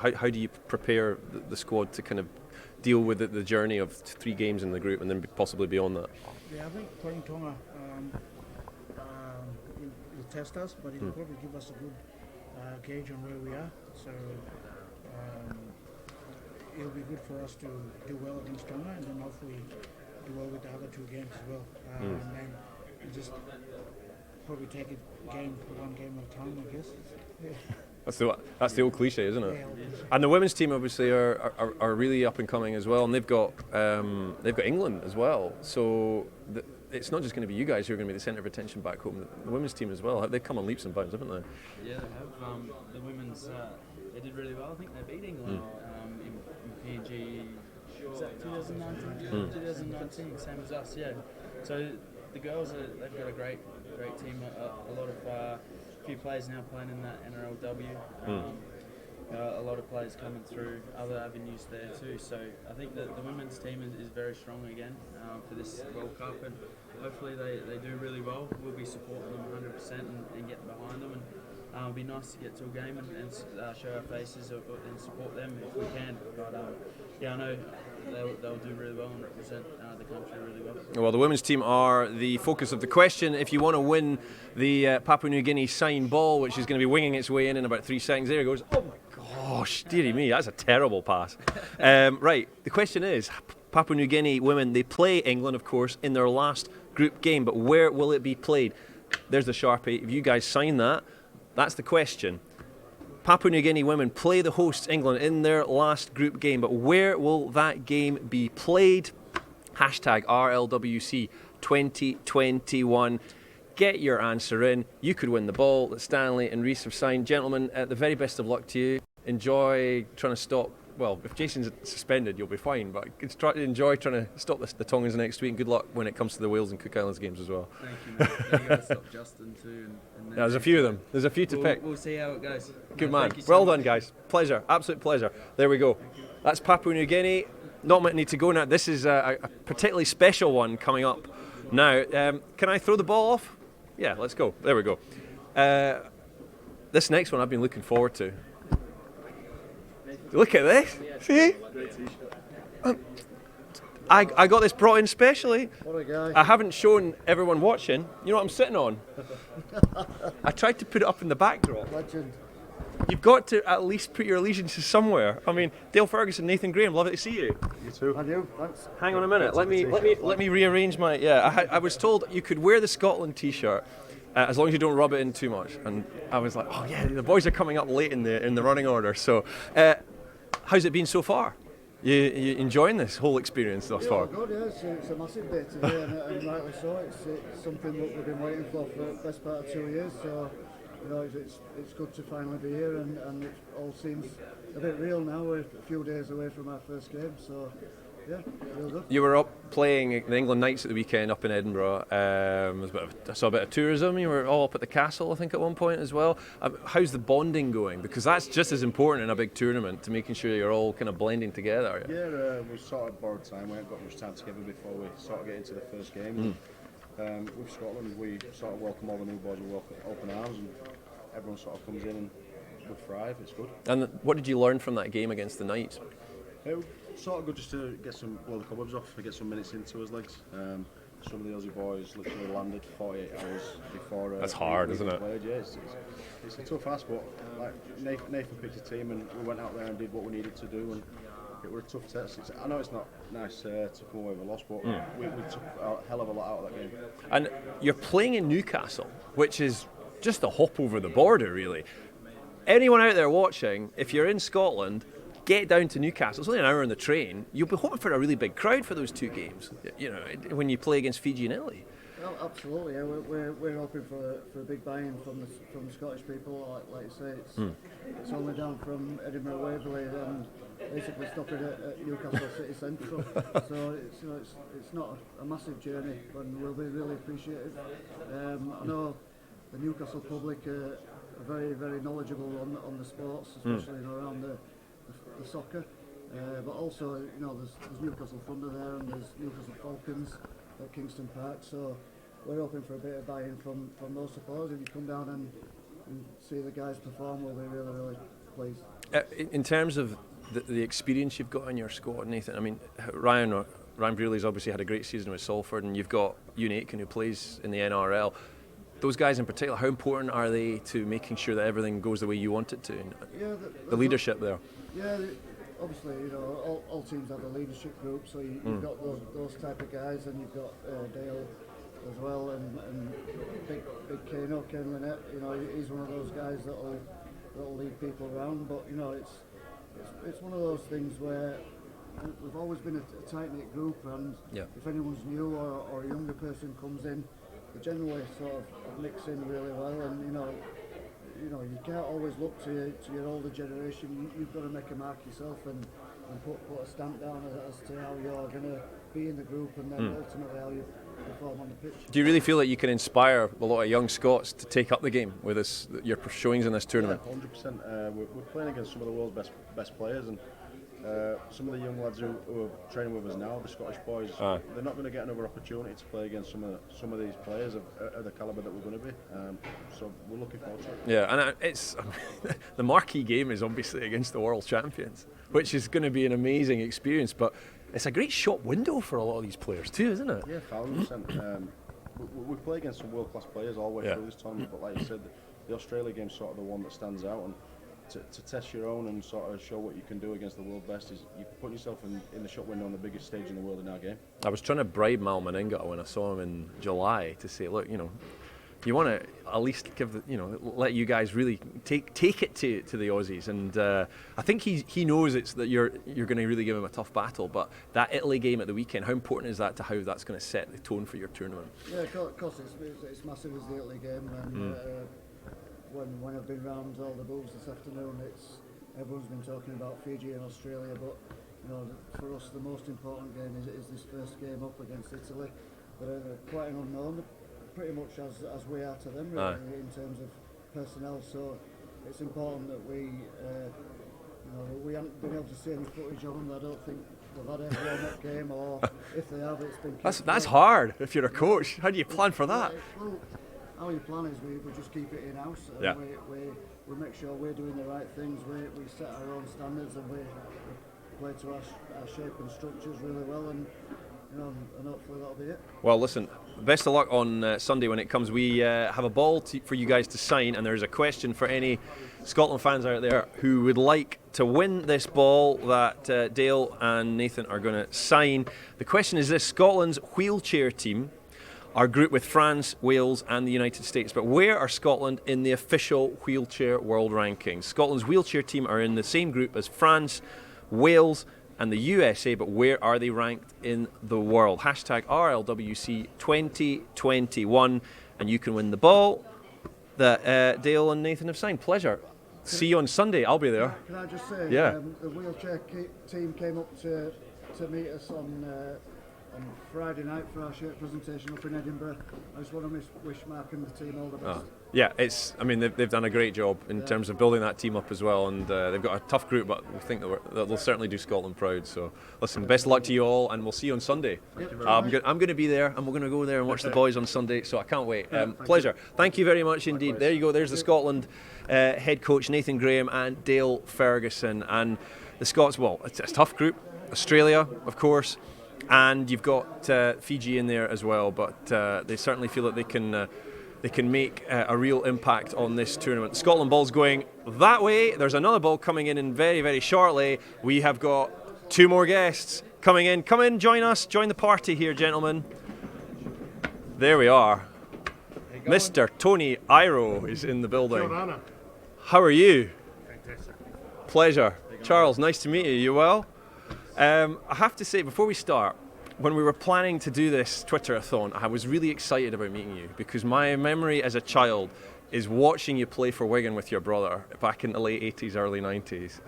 how do you prepare the squad to kind of deal with the journey of 3 games in the group and then possibly beyond that? Yeah, I think playing Tonga will test us, but it'll probably give us a good gauge on where we are. So it'll be good for us to do well against Tonga, and then hopefully do well with the other 2 games as well. And then just probably take it one game at a time, I guess. Yeah. That's the old cliche, isn't it? Yeah, and the women's team obviously are really up and coming as well, and they've got England as well. So it's not just going to be you guys who are going to be the centre of attention back home. The women's team as well. They've come on leaps and bounds, haven't they? Yeah, they have. The women's they did really well. I think they beat England in PNG. Was that 2019? 2019, same as us. Yeah. So the girls they've got a great team. A lot of few players now playing in that NRLW. A lot of players coming through other avenues there too. So I think that the women's team is very strong again for this World Cup, and hopefully they do really well. We'll be supporting them 100% and getting behind them, and it'll be nice to get to a game and show our faces and support them if we can. But I know they'll do really well and represent the country really well. Well, the women's team are the focus of the question. If you want to win the Papua New Guinea sign ball, which is going to be winging its way in about 3 seconds, there it goes. Oh my gosh, dearie me, that's a terrible pass. Right, the question is, Papua New Guinea women, they play England, of course, in their last group game, but where will it be played? There's the Sharpie. If you guys sign that, that's the question. Papua New Guinea women play the hosts England in their last group game, but where will that game be played? Hashtag RLWC2021. Get your answer in. You could win the ball that Stanley and Reece have signed. Gentlemen, the very best of luck to you. Enjoy trying to stop. Well, if Jason's suspended, you'll be fine, but enjoy trying to stop the Tongans next week, and good luck when it comes to the Wales and Cook Islands games as well. Thank you, mate. You got to stop Justin too. And there's a few of them. There's a few to pick. We'll see how it goes. Good man. Well done, guys. Pleasure. Absolute pleasure. There we go. That's Papua New Guinea. Not much need to go now. This is a particularly special one coming up now. Can I throw the ball off? Yeah, let's go. There we go. This next one I've been looking forward to. Look at this. See? I got this brought in specially. What a guy. I haven't shown everyone watching. You know what I'm sitting on? I tried to put it up in the backdrop. Legend. You've got to at least put your allegiances somewhere. I mean, Dale Ferguson, Nathan Graham, lovely to see you. You too. And you. Thanks. Hang on a minute. Let me rearrange my. Yeah, I was told you could wear the Scotland T-shirt as long as you don't rub it in too much. And I was like, oh yeah, the boys are coming up late in the running order. So, how's it been so far? You enjoying this whole experience thus far? Good, yeah. It's a massive day today, and rightly so. It's something that we've been waiting for the best part of 2 years. So, it's good to finally be here, and it all seems a bit real now. We're a few days away from our first game, so yeah, real good. You were up playing the England Knights at the weekend up in Edinburgh. I saw a bit of tourism. You were all up at the castle, I think, at one point as well. How's the bonding going? Because that's just as important in a big tournament, to making sure you're all kind of blending together. Yeah, we sort of borrowed time. We haven't got much time together before we sort of get into the first game. With Scotland, we sort of welcome all the new boys with open arms, and everyone sort of comes in and we thrive. It's good. And what did you learn from that game against the Knights? It was sort of good just to get blow the cobwebs off, to get some minutes into us legs. Some of the Aussie boys literally landed 48 hours before. That's hard, isn't it? Played. Yeah, it's a tough ask, but like Nathan picked a team and we went out there and did what we needed to do, and it was a tough test. I know it's not nice to come away with a loss, but we took a hell of a lot out of that game. And you're playing in Newcastle, which is just a hop over the border, really. Anyone out there watching, if you're in Scotland, get down to Newcastle. It's only an hour on the train. You'll be hoping for a really big crowd for those two games. When you play against Fiji and Italy. Well, absolutely. Yeah. We're hoping for a big buy-in from the Scottish people. Like you say, it's only down from Edinburgh Waverley and basically stopping at Newcastle City Central. So it's not a massive journey, and we'll be really appreciative. I know the Newcastle public are very, very knowledgeable on the sports, especially around the soccer, but also there's Newcastle Thunder there, and there's Newcastle Falcons at Kingston Park, so we're hoping for a bit of buy-in from those supporters. If you come down and see the guys perform, we'll be really, really pleased. In terms of the experience you've got in your squad, Nathan, I mean, Ryan Brearley's obviously had a great season with Salford, and you've got Ewan Aitken who plays in the NRL. Those guys in particular, how important are they to making sure that everything goes the way you want it to? Yeah, the leadership there. Yeah, obviously, all teams have a leadership group, so you've got those type of guys, and you've got Dale as well, and big Kano, Ken Lynette. He's one of those guys that'll lead people around. But it's one of those things where we've always been a tight-knit group, and if anyone's new or a younger person comes in, they generally sort of mix in really well, and you can't always look to your older generation. You've got to make a mark yourself and put a stamp down as to how you're going to be in the group, and then ultimately how you perform on the pitch. Do you really feel that you can inspire a lot of young Scots to take up the game with your showings in this tournament? Yeah, 100%. We're playing against some of the world's best players, and some of the young lads who are training with us now, the Scottish boys, they're not going to get another opportunity to play against some of these players of the calibre that we're going to be. So we're looking forward to it. Yeah, and the marquee game is obviously against the world champions, which is going to be an amazing experience. But it's a great shop window for a lot of these players too, isn't it? Yeah, 1,000%. We play against some world-class players all the way through this tournament, but like you said, the Australia game's sort of the one that stands out, and to test your own and sort of show what you can do against the world best is you put yourself in the shop window on the biggest stage in the world in our game. I was trying to bribe Mal Meninga when I saw him in July to say, look, you want to at least give let you guys really take it to the Aussies, and I think he knows that you're going to really give him a tough battle. But that Italy game at the weekend, how important is that to how that's going to set the tone for your tournament? Yeah, of course it's massive as the Italy game, and when I've been round all the booths this afternoon, everyone's been talking about Fiji and Australia, but for us the most important game is this first game up against Italy. They're quite an unknown, pretty much as we are to them, really, in terms of personnel. So it's important that we haven't been able to see any footage of them. I don't think they've had a warm-up game, or if they have, it's been. That's hard if you're a coach. How do you plan for that? Well, how you plan is we just keep it in-house. Yeah. We make sure we're doing the right things. We set our own standards, and we play to our shape and structures really well, and hopefully that'll be it. Well, listen, best of luck on Sunday when it comes. We have a ball for you guys to sign, and there's a question for any Scotland fans out there who would like to win this ball that Dale and Nathan are going to sign. The question is this: Scotland's wheelchair team are grouped with France, Wales and the United States, but where are Scotland in the official wheelchair world rankings? Scotland's wheelchair team are in the same group as France, Wales and the USA, but where are they ranked in the world? Hashtag RLWC2021, and you can win the ball that Dale and Nathan have signed. Pleasure. See you on Sunday. I'll be there. Can I just say, yeah. The wheelchair team came up to meet us on Friday night for our shirt presentation up in Edinburgh. I just want to wish Mark and the team all the best. Yeah, I mean, they've done a great job in terms of building that team up as well, and they've got a tough group, but we think that they'll certainly do Scotland proud. So, listen, best of luck to you all, and we'll see you on Sunday. I'm going to be there, and we're going to go there and watch the boys on Sunday, so I can't wait. Pleasure. Thank you very much indeed. There you go. There's the Scotland head coach, Nathan Graham, and Dale Ferguson. And the Scots, well, it's a tough group. Australia, of course, and you've got Fiji in there as well, but they certainly feel that they can make a real impact on this tournament. The Scotland ball's going that way. There's another ball coming in very, very shortly. We have got 2 more guests coming in. Come in, join us, join the party here, gentlemen. There we are. Mr. Tony Iro is in the building. How are you? Fantastic. Pleasure. Charles, nice to meet you. You well? I have to say, before we start, when we were planning to do this Twitter-a-thon, I was really excited about meeting you because my memory as a child is watching you play for Wigan with your brother back in the late 80s, early 90s.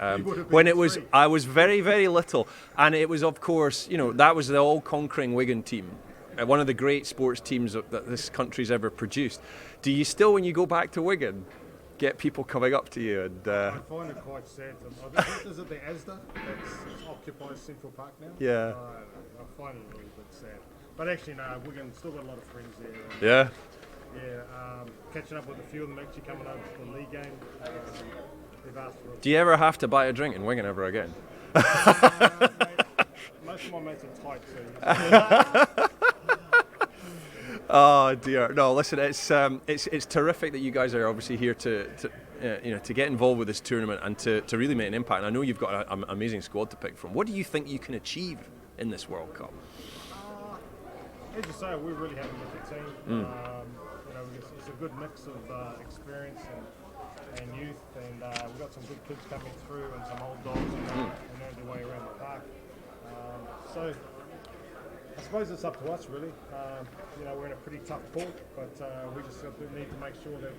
When it was, I was very, very little, and it was, of course, that was the all-conquering Wigan team, one of the great sports teams that this country's ever produced. Do you still, when you go back to Wigan, get people coming up to you? And I find it quite sad. Is it the Asda that occupies Central Park now? Yeah. I find it a little bit sad. But actually, no, Wigan still got a lot of friends there. Yeah. Yeah, catching up with a few of them actually coming over to the league game. They've asked for. Do you ever have to buy a drink in Wigan ever again? Most of my mates are tight, so. Oh dear! No, listen. It's terrific that you guys are obviously here to get involved with this tournament and to really make an impact. And I know you've got an amazing squad to pick from. What do you think you can achieve in this World Cup? As you say, we really have a good team. It's a good mix of experience and youth, and we've got some good kids coming through and some old dogs and know their way around the park. So I suppose it's up to us, really. We're in a pretty tough port, but we just need to make sure that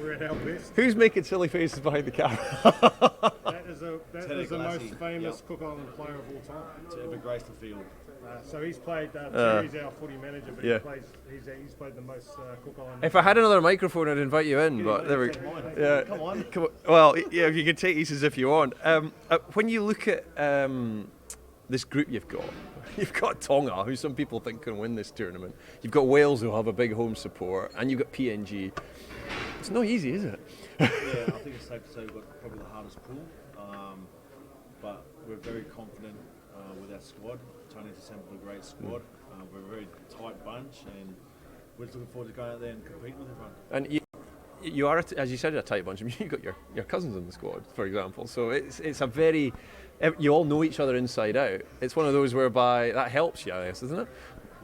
we're at our best. Who's making silly faces behind the camera? That is the most famous Cook Island player of all time. Ever graced the field. So he's played. Terry's our footy manager, but he's played the most Cook Island. If I had another microphone, I'd invite you in. But there we go. Yeah, come on. Well, yeah, you can take these if you want. When you look at this group you've got Tonga, who some people think can win this tournament. You've got Wales, who have a big home support, and you've got PNG. It's not easy, is it? Yeah, I think it's safe to say we've got probably the hardest pool, but we're very confident with our squad. Tony's assembled a great squad. We're a very tight bunch, and we're just looking forward to going out there and competing with everyone. And you are, as you said, a tight bunch. I mean, you've got your cousins in the squad, for example. So it's a very, you all know each other inside out. It's one of those whereby that helps you, I guess, isn't it?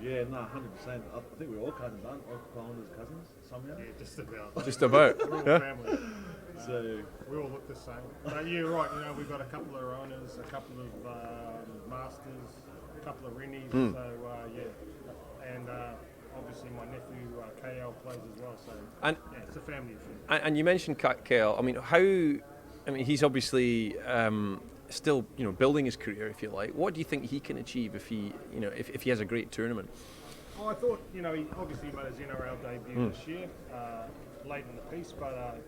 Yeah, no, 100%. I think we're all cousins, aren't we? All Islanders cousins, somehow. Yeah, just about. Just about. We're all yeah. family. So we all look the same. But you're right. We've got a couple of runners, a couple of masters, a couple of rennies. So and obviously my nephew KL plays as well. So it's a family affair. And you mentioned KL. I mean, he's obviously still building his career, if you like. What do you think he can achieve if he has a great tournament? I thought he obviously made his NRL debut this year, late in the piece, but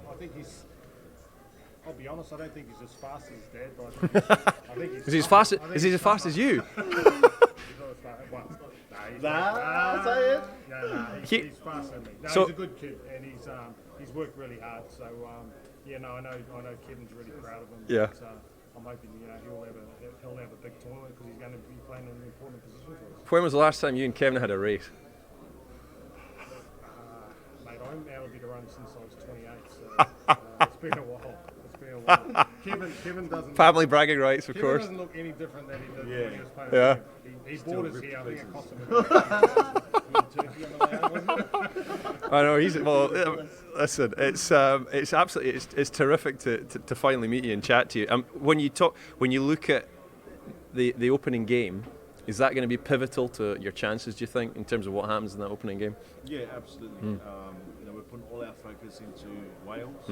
I think he's. I'll be honest, I don't think he's as fast as his dad, but I think he's. Is he as fast as you? He's not as fast. Well, say it. He's faster than me. No, he's a good kid, and he's worked really hard. So I know Kevin's really proud of him. Yeah. But, I'm hoping he'll have a big tournament because he's going to be playing an important position for us. When was the last time you and Kevin had a race? Mate, I haven't been able to run since I was 28, so it's been a while. Kevin doesn't. Family bragging rights, of course. Kevin doesn't look any different than he did when he was playing. Yeah. He bought us here. I think it cost him. I know he's Listen, it's absolutely it's terrific to finally meet you and chat to you. When you look at the opening game, is that going to be pivotal to your chances, do you think, in terms of what happens in that opening game? Yeah, absolutely. We're putting all our focus into Wales.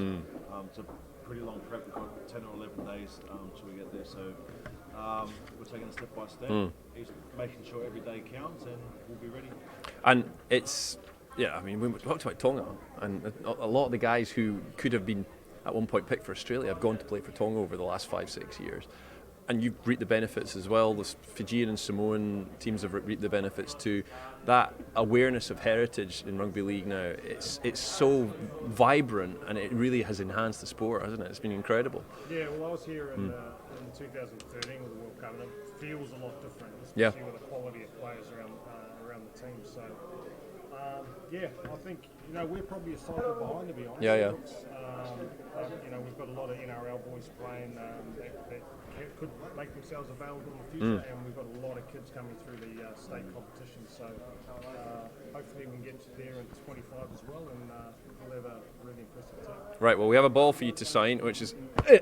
It's a pretty long prep. We've got 10 or 11 days till we get there. So we're taking it step by step. It's making sure every day counts, and we'll be ready. And it's, we talked about Tonga, and a lot of the guys who could have been at one point picked for Australia have gone to play for Tonga over the last 5-6 years. And you've reaped the benefits as well. The Fijian and Samoan teams have reaped the benefits too. That awareness of heritage in rugby league now, it's so vibrant, and it really has enhanced the sport, hasn't it? It's been incredible. Yeah, well, I was here in 2013 with the World Cup, and it feels a lot different, especially with the quality of players around the team. So, I think we're probably a cycle behind, to be honest. Yeah. We've got a lot of NRL boys playing that could make themselves available in the future, and we've got a lot of kids coming through the state competition. So hopefully we can get there in 25 as well, and we'll have a really impressive team. Right, well, we have a ball for you to sign, which is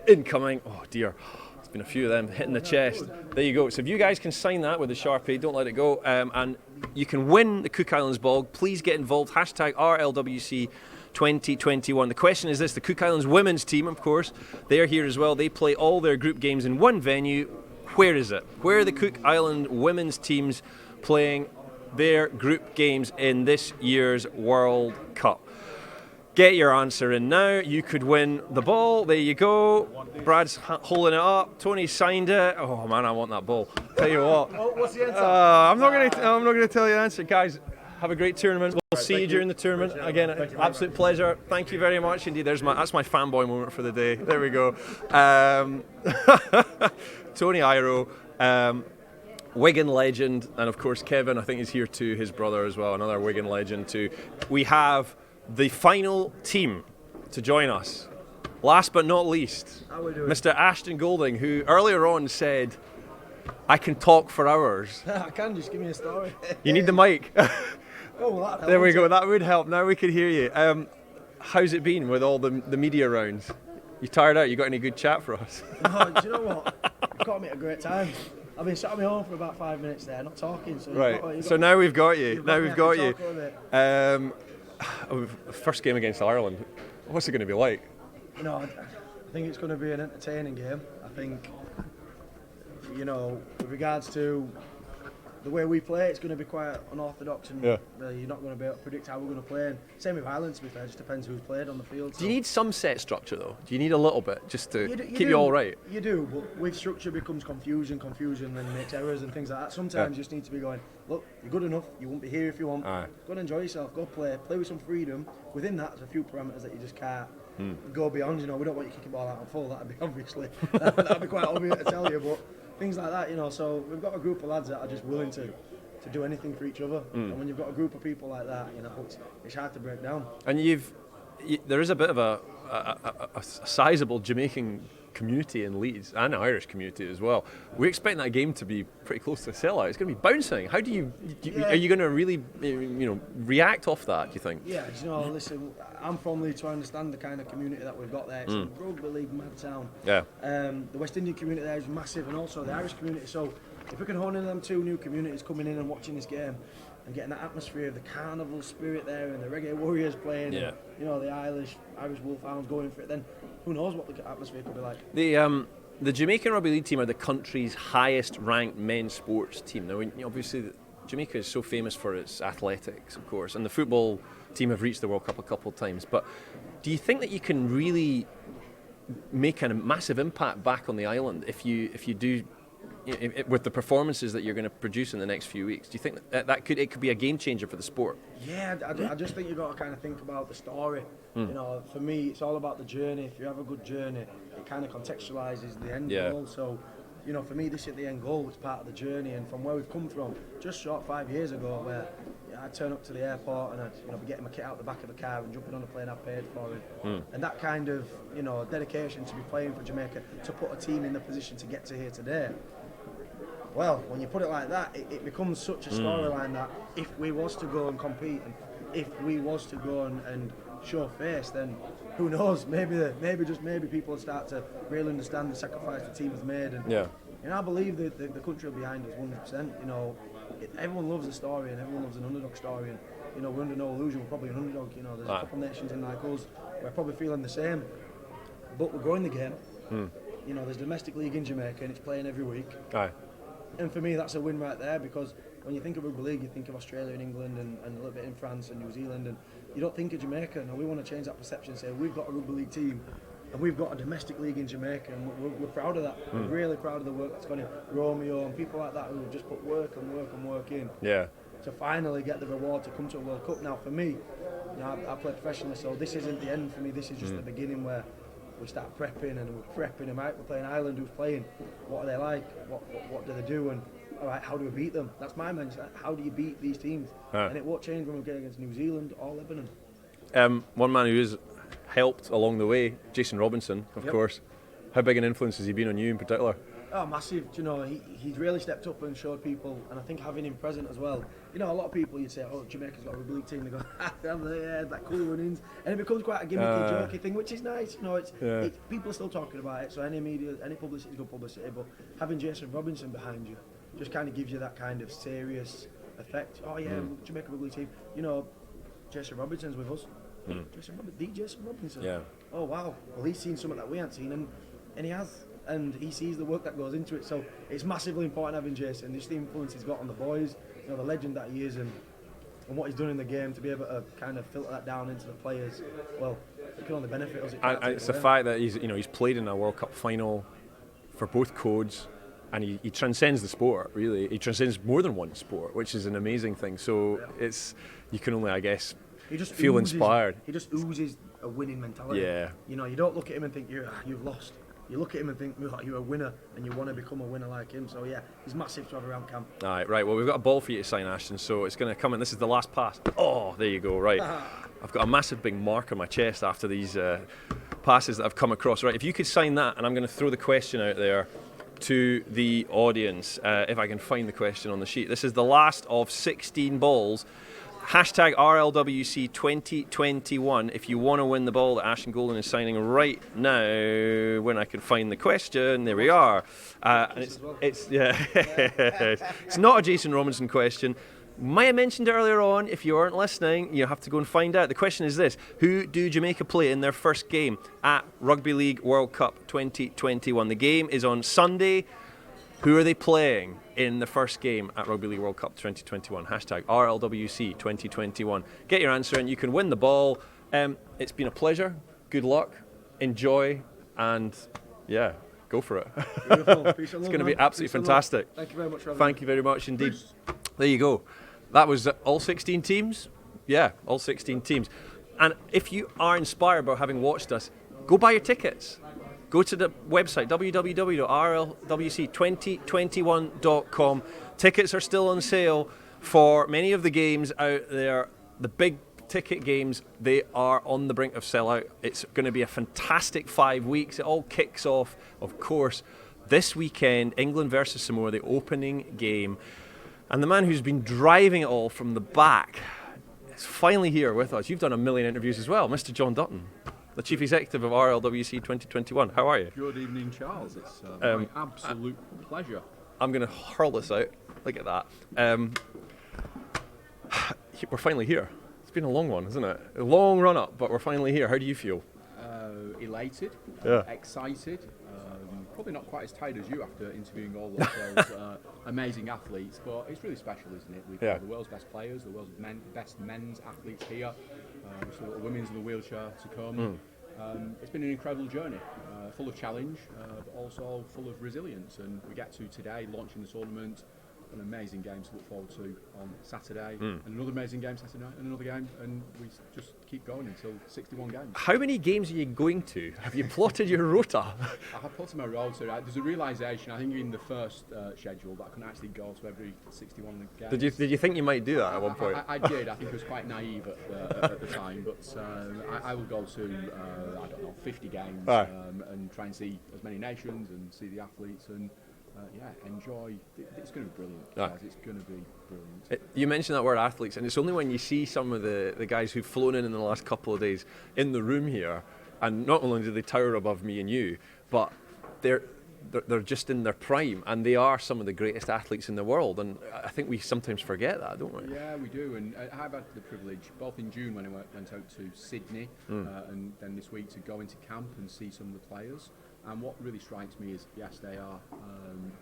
incoming. Oh dear, there's been a few of them hitting the chest. There you go. So if you guys can sign that with a Sharpie, don't let it go, and you can win the Cook Islands ball. Please get involved. Hashtag RLWC2021. The question is this: the Cook Islands women's team, of course, they're here as well. They play all their group games in one venue. Where is it? Where are the Cook Island women's teams playing their group games in this year's World Cup? Get your answer in now. You could win the ball. There you go. Brad's holding it up. Tony signed it. Oh man, I want that ball. Tell you what. What's the answer? I'm not going to tell you the answer, guys. Have a great tournament. We'll see you during the tournament. Again, absolute pleasure. Thank you very much indeed. That's my fanboy moment for the day. There we go. Tony Iro, Wigan legend, and of course Kevin, I think, is here too, his brother as well, another Wigan legend too. We have the final team to join us. Last but not least, Mr. Ashton Golding, who earlier on said, I can talk for hours. I can, just give me a story. You need the mic. Oh, well, that there we go, that would help. Now we can hear you. How's it been with all the media rounds? You tired out? You got any good chat for us? No, do you know what? You've got me at a great time. I've been sat at my home for about 5 minutes there, not talking. So right. So now we've got you. Now we've got you. First game against Ireland. What's it going to be like? I think it's going to be an entertaining game. I think, with regards to the way we play, it's going to be quite unorthodox, and you're not going to be able to predict how we're going to play. And same with Ireland, to be fair, it just depends who's played on the field. Do you need some set structure though? Do you need a little bit just to keep you all right? You do, but with structure becomes confusion then makes errors and things like that. Sometimes you just need to be going, look, you're good enough, you won't be here if you want. Go and enjoy yourself, go play with some freedom. Within that, there's a few parameters that you just can't go beyond. We don't want you kicking ball out on full, that'd be obviously, that'd be quite obvious to tell you, but things like that, so we've got a group of lads that are just willing to do anything for each other, and when you've got a group of people like that, it's hard to break down. And there is a bit of a sizable Jamaican community in Leeds, and an Irish community as well. We expect that game to be pretty close to a sellout. It's going to be bouncing. How are you going to really react off that, do you think? Yeah, listen, I'm from Leeds, so I understand the kind of community that we've got there. It's a rugby league mad town. Yeah. The West Indian community there is massive, and also the Irish community. So if we can hone in them two new communities coming in and watching this game and getting that atmosphere of the carnival spirit there and the Reggae Warriors playing, and, the Irish Wolfhounds going for it, then who knows what the atmosphere could be like. The Jamaican Rugby League team are the country's highest ranked men's sports team. Now, obviously, Jamaica is so famous for its athletics, of course, and the football team have reached the World Cup a couple of times. But do you think that you can really make a massive impact back on the island if you do, with the performances that you're going to produce in the next few weeks? Do you think that it could be a game changer for the sport? Yeah, I just think you've got to kind of think about the story. For me, it's all about the journey. If you have a good journey, it kind of contextualises the end goal. So, for me, this is the end goal. It's part of the journey, and from where we've come from, just short 5 years ago, where I'd turn up to the airport and I'd be getting my kit out the back of the car and jumping on a plane I paid for it. And that kind of, dedication to be playing for Jamaica, to put a team in the position to get to here today. Well, when you put it like that, it becomes such a storyline that if we was to go and compete, and if we was to go and show face, then who knows? Maybe people will start to really understand the sacrifice the team has made. And I believe that the country are behind us 100%. You know, everyone loves a story and everyone loves an underdog story. And you know, we're under no illusion. We're probably an underdog. You know, there's a couple of nations in like us. We're probably feeling the same, but we're growing the game. You know, there's domestic league in Jamaica and it's playing every week. And for me, that's a win right there, because when you think of rugby league, you think of Australia and England and a little bit in France and New Zealand, and you don't think of Jamaica. Now we want to change that perception and say we've got a rugby league team and we've got a domestic league in Jamaica, and we're proud of that. We're really proud of the work that's gone in. Romeo and people like that who have just put work in to finally get the reward to come to a World Cup. Now for me, you know, I play professionally, so this isn't the end for me. This is just the beginning where we start prepping, and we're prepping them out. We're playing Ireland, who's playing. What are they like? What do they do? And all right, how do we beat them? That's my mindset. How do you beat these teams? And it won't change when we get against New Zealand or Lebanon. One man who has helped along the way, Jason Robinson, of course. How big an influence has he been on you in particular? Oh, massive. You know, he's really stepped up and showed people, and I think having him present as well. You know, a lot of people, you'd say, oh, Jamaica's got a rugby league team. They go, that cool run-ins. And it becomes quite a gimmicky, jokey thing, which is nice. You know, it's people are still talking about it, so any media, any publicity is good publicity, but having Jason Robinson behind you just kind of gives you that kind of serious effect. Oh, yeah, Jamaica rugby league team. You know, Jason Robinson's with us. Jason Robinson. Yeah. Oh, wow. Well, he's seen something that we haven't seen, and he has. And he sees the work that goes into it, so it's massively important having Jason. Just the influence he's got on the boys, you know, the legend that he is, and what he's done in the game, to be able to kind of filter that down into the players. Well, it can only benefit us. And it's the fact that he's played in a World Cup final for both codes, and he transcends the sport. Really, he transcends more than one sport, which is an amazing thing. So you can only, I guess, feel inspired. He just oozes a winning mentality. Yeah. You know, you don't look at him and think you've lost. You look at him and think you're a winner, and you want to become a winner like him. So yeah, he's massive to have around camp. All right. Well, we've got a ball for you to sign, Ashton. So it's going to come in. This is the last pass. Oh, there you go. Right. I've got a massive big mark on my chest after these passes that I've come across. Right. If you could sign that, and I'm going to throw the question out there to the audience, if I can find the question on the sheet. This is the last of 16 balls. Hashtag RLWC2021 if you want to win the ball that Ashton Golden is signing right now. When I can find the question, there we are. And it's not a Jason Robinson question. Might have mentioned it earlier on. If you aren't listening, you have to go and find out. The question is this: who do Jamaica play in their first game at Rugby League World Cup 2021? The game is on Sunday. Who are they playing in the first game at Rugby League World Cup 2021? Hashtag RLWC2021. Get your answer and you can win the ball. It's been a pleasure. Good luck. Enjoy. And yeah, go for it. It's going to be absolutely fantastic. Thank you very much, Robin. Thank you very much indeed. There you go. That was all 16 teams. Yeah, all 16 teams. And if you are inspired by having watched us, go buy your tickets. Go to the website, www.rlwc2021.com. Tickets are still on sale for many of the games out there. The big ticket games, they are on the brink of sellout. It's going to be a fantastic 5 weeks. It all kicks off, of course, this weekend, England versus Samoa, the opening game. And the man who's been driving it all from the back is finally here with us. You've done a million interviews as well, Mr. John Dutton, the Chief Executive of RLWC 2021. How are you? Good evening, Charles. It's my absolute pleasure. I'm going to hurl this out. Look at that. We're finally here. It's been a long one, isn't it? A long run up, but we're finally here. How do you feel? Elated, excited. Probably not quite as tired as you after interviewing all of those amazing athletes, but it's really special, isn't it? We've got the world's best players, the world's best men's athletes here. So the women's in the wheelchair to come. It's been an incredible journey, full of challenge, but also full of resilience. And we get to today launching the tournament, an amazing game to look forward to on Saturday, and another amazing game Saturday night, and another game, and we just keep going until 61 games. How many games are you going to? Have you plotted your rota? I have plotted my rota. There's a realisation, I think in the first schedule, that I can actually go to every 61 games. Did you think you might do that at one point? I did. I think I was quite naive at the time, but I will go to, 50 games and try and see as many nations and see the athletes and enjoy. It's going to be brilliant, guys. It's going to be brilliant. You mentioned that word athletes, and it's only when you see some of the guys who've flown in the last couple of days in the room here, and not only do they tower above me and you, but they're just in their prime, and they are some of the greatest athletes in the world, and I think we sometimes forget that, don't we? Yeah, we do, and I've had the privilege, both in June when I went out to Sydney, and then this week to go into camp and see some of the players. And what really strikes me is, yes, they are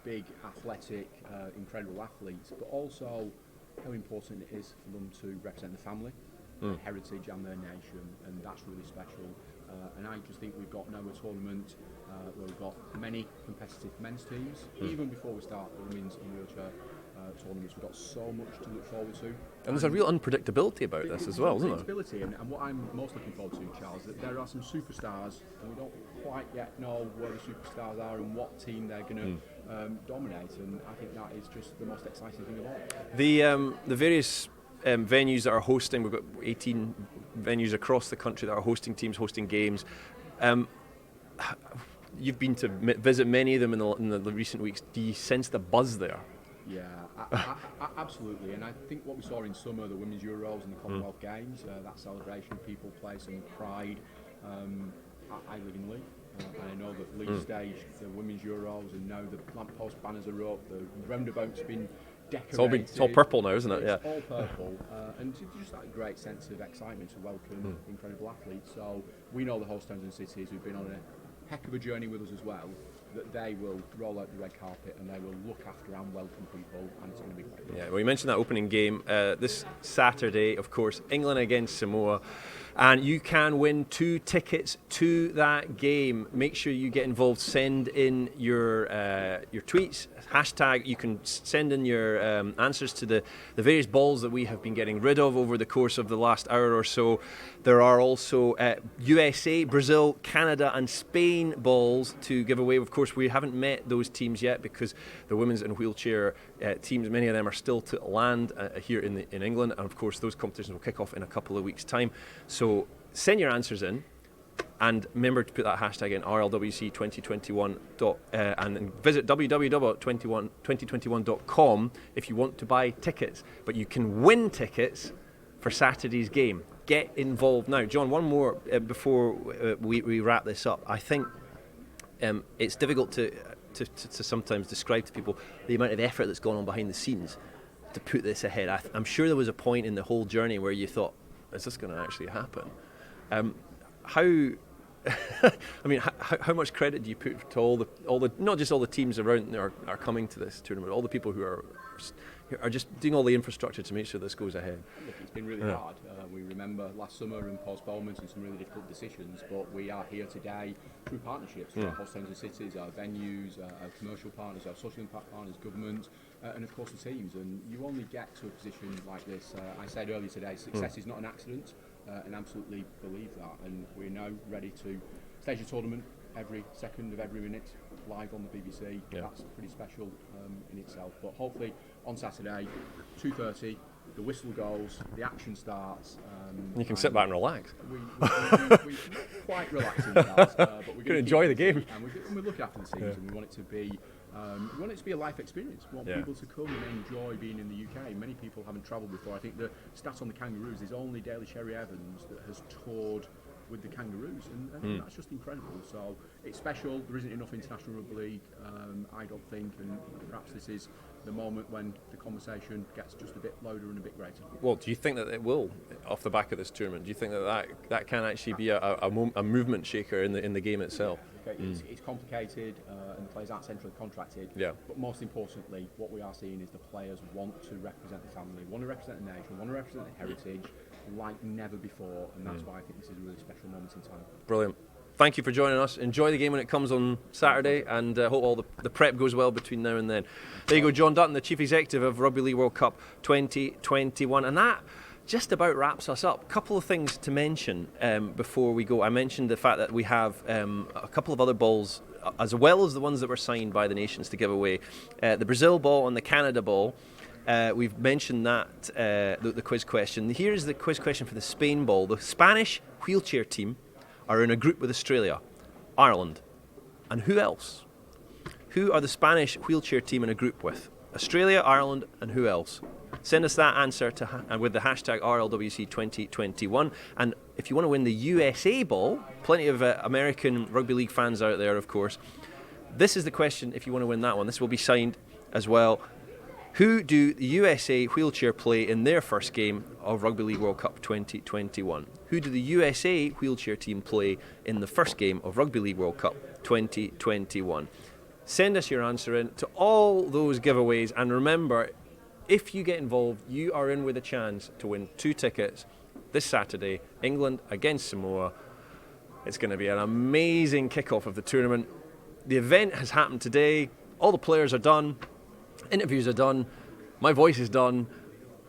big, athletic, incredible athletes, but also how important it is for them to represent the family, their heritage and their nation, and that's really special. And I just think we've got now a tournament where we've got many competitive men's teams. Even before we start the women's and wheelchair tournaments, we've got so much to look forward to. And there's a real unpredictability about this as well, isn't there? Unpredictability, and what I'm most looking forward to, Charles, that there are some superstars, and we don't quite yet know where the superstars are and what team they're going to dominate, and I think that is just the most exciting thing of all. The various venues that are hosting, we've got 18 venues across the country that are hosting teams, hosting games. You've been to visit many of them in the recent weeks. Do you sense the buzz there? Yeah, absolutely. And I think what we saw in summer, the Women's Euros and the Commonwealth Games, that celebration, people place and pride. I live in Leigh, and I know that Leigh staged the Women's Euros, and now the lamppost banners are up, the roundabout's been decorated. It's all purple now, isn't it? It's all purple, and just that great sense of excitement to welcome incredible athletes. So we know the host towns and cities who've been on a heck of a journey with us as well, that they will roll out the red carpet and they will look after and welcome people, and it's going to be great. Yeah, well, you mentioned that opening game this Saturday, of course, England against Samoa, and you can win 2 tickets to that game. Make sure you get involved. Send in your tweets, hashtag. You can send in your answers to the various balls that we have been getting rid of over the course of the last hour or so. There are also USA, Brazil, Canada and Spain balls to give away. Of course, we haven't met those teams yet because the women's and wheelchair teams, many of them are still to land here in England, and of course those competitions will kick off in a couple of weeks' time. So send your answers in, and remember to put that hashtag in RLWC2021 and visit www.2021.com if you want to buy tickets. But you can win tickets for Saturday's game. Get involved now. John, one more before we wrap this up. I think it's difficult to sometimes describe to people the amount of effort that's gone on behind the scenes to put this ahead. I'm sure there was a point in the whole journey where you thought, is this going to actually happen? How much credit do you put to all the not just all the teams around there are coming to this tournament, all the people who are just doing all the infrastructure to make sure this goes ahead? Look, it's been really hard. We remember last summer and postponements and some really difficult decisions, but we are here today through partnerships with our host towns and cities, our venues, our commercial partners, our social impact partners, government, and of course the teams. And you only get to a position like this. I said earlier today, success is not an accident, and absolutely believe that. And we're now ready to stage a tournament every second of every minute live on the BBC. That's pretty special in itself. But hopefully on Saturday, 2:30, the whistle goes, the action starts. You can sit back and relax. We're quite relaxing, Charles, but we're going to enjoy the game. And we look after the teams, and we want it to be. We want it to be a life experience. We want people to come and enjoy being in the UK. Many people haven't travelled before. I think the stat on the Kangaroos is only Daly Sherry Evans that has toured with the Kangaroos, and that's just incredible. So it's special. There isn't enough international rugby league, I don't think, and perhaps this is the moment when the conversation gets just a bit louder and a bit greater. Well, do you think that it will, off the back of this tournament? Do you think that can actually be a movement shaker in the game itself? It's complicated, and the players aren't centrally contracted. But most importantly, what we are seeing is the players want to represent the family, want to represent the nation, want to represent the heritage like never before, and that's why I think this is a really special moment in time. Brilliant. Thank you for joining us. Enjoy the game when it comes on Saturday, and hope all the prep goes well between now and then. There you go, John Dutton, the Chief Executive of Rugby League World Cup 2021. And that just about wraps us up. A couple of things to mention before we go. I mentioned the fact that we have a couple of other balls, as well as the ones that were signed by the nations, to give away. The Brazil ball and the Canada ball. We've mentioned that, the quiz question. Here's the quiz question for the Spain ball. The Spanish wheelchair team are in a group with Australia, Ireland, and who else? Who are the Spanish wheelchair team in a group with? Australia, Ireland, and who else? Send us that answer with the hashtag RLWC2021. And if you want to win the USA ball, plenty of American rugby league fans out there, of course. This is the question if you want to win that one. This will be signed as well. Who do the USA wheelchair play in their first game of Rugby League World Cup 2021? Who do the USA wheelchair team play in the first game of Rugby League World Cup 2021? Send us your answer in to all those giveaways, and remember, if you get involved, you are in with a chance to win 2 tickets this Saturday, England against Samoa. It's going to be an amazing kickoff of the tournament. The event has happened today. All the players are done. Interviews are done. My voice is done.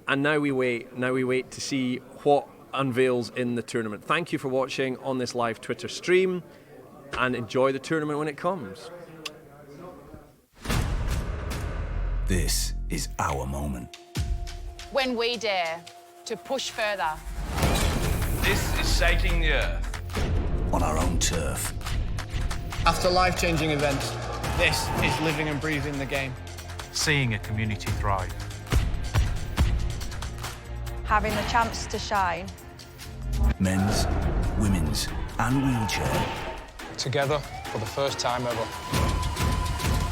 And now we wait. Now we wait to see what unveils in the tournament. Thank you for watching on this live Twitter stream, and enjoy the tournament when it comes. This is our moment. When we dare to push further. This is shaking the earth. On our own turf. After life-changing events, this is living and breathing the game. Seeing a community thrive. Having the chance to shine. Men's, women's, and wheelchair. Together for the first time ever.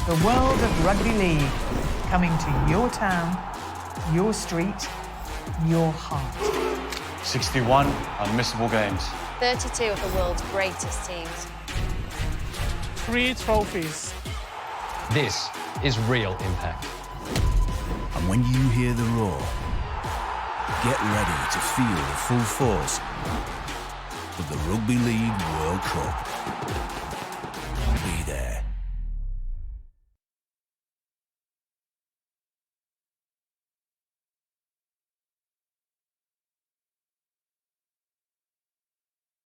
The world of rugby league, coming to your town, your street, your heart. 61 unmissable games. 32 of the world's greatest teams. 3 trophies. This is real impact. And when you hear the roar, get ready to feel the full force of the Rugby League World Cup.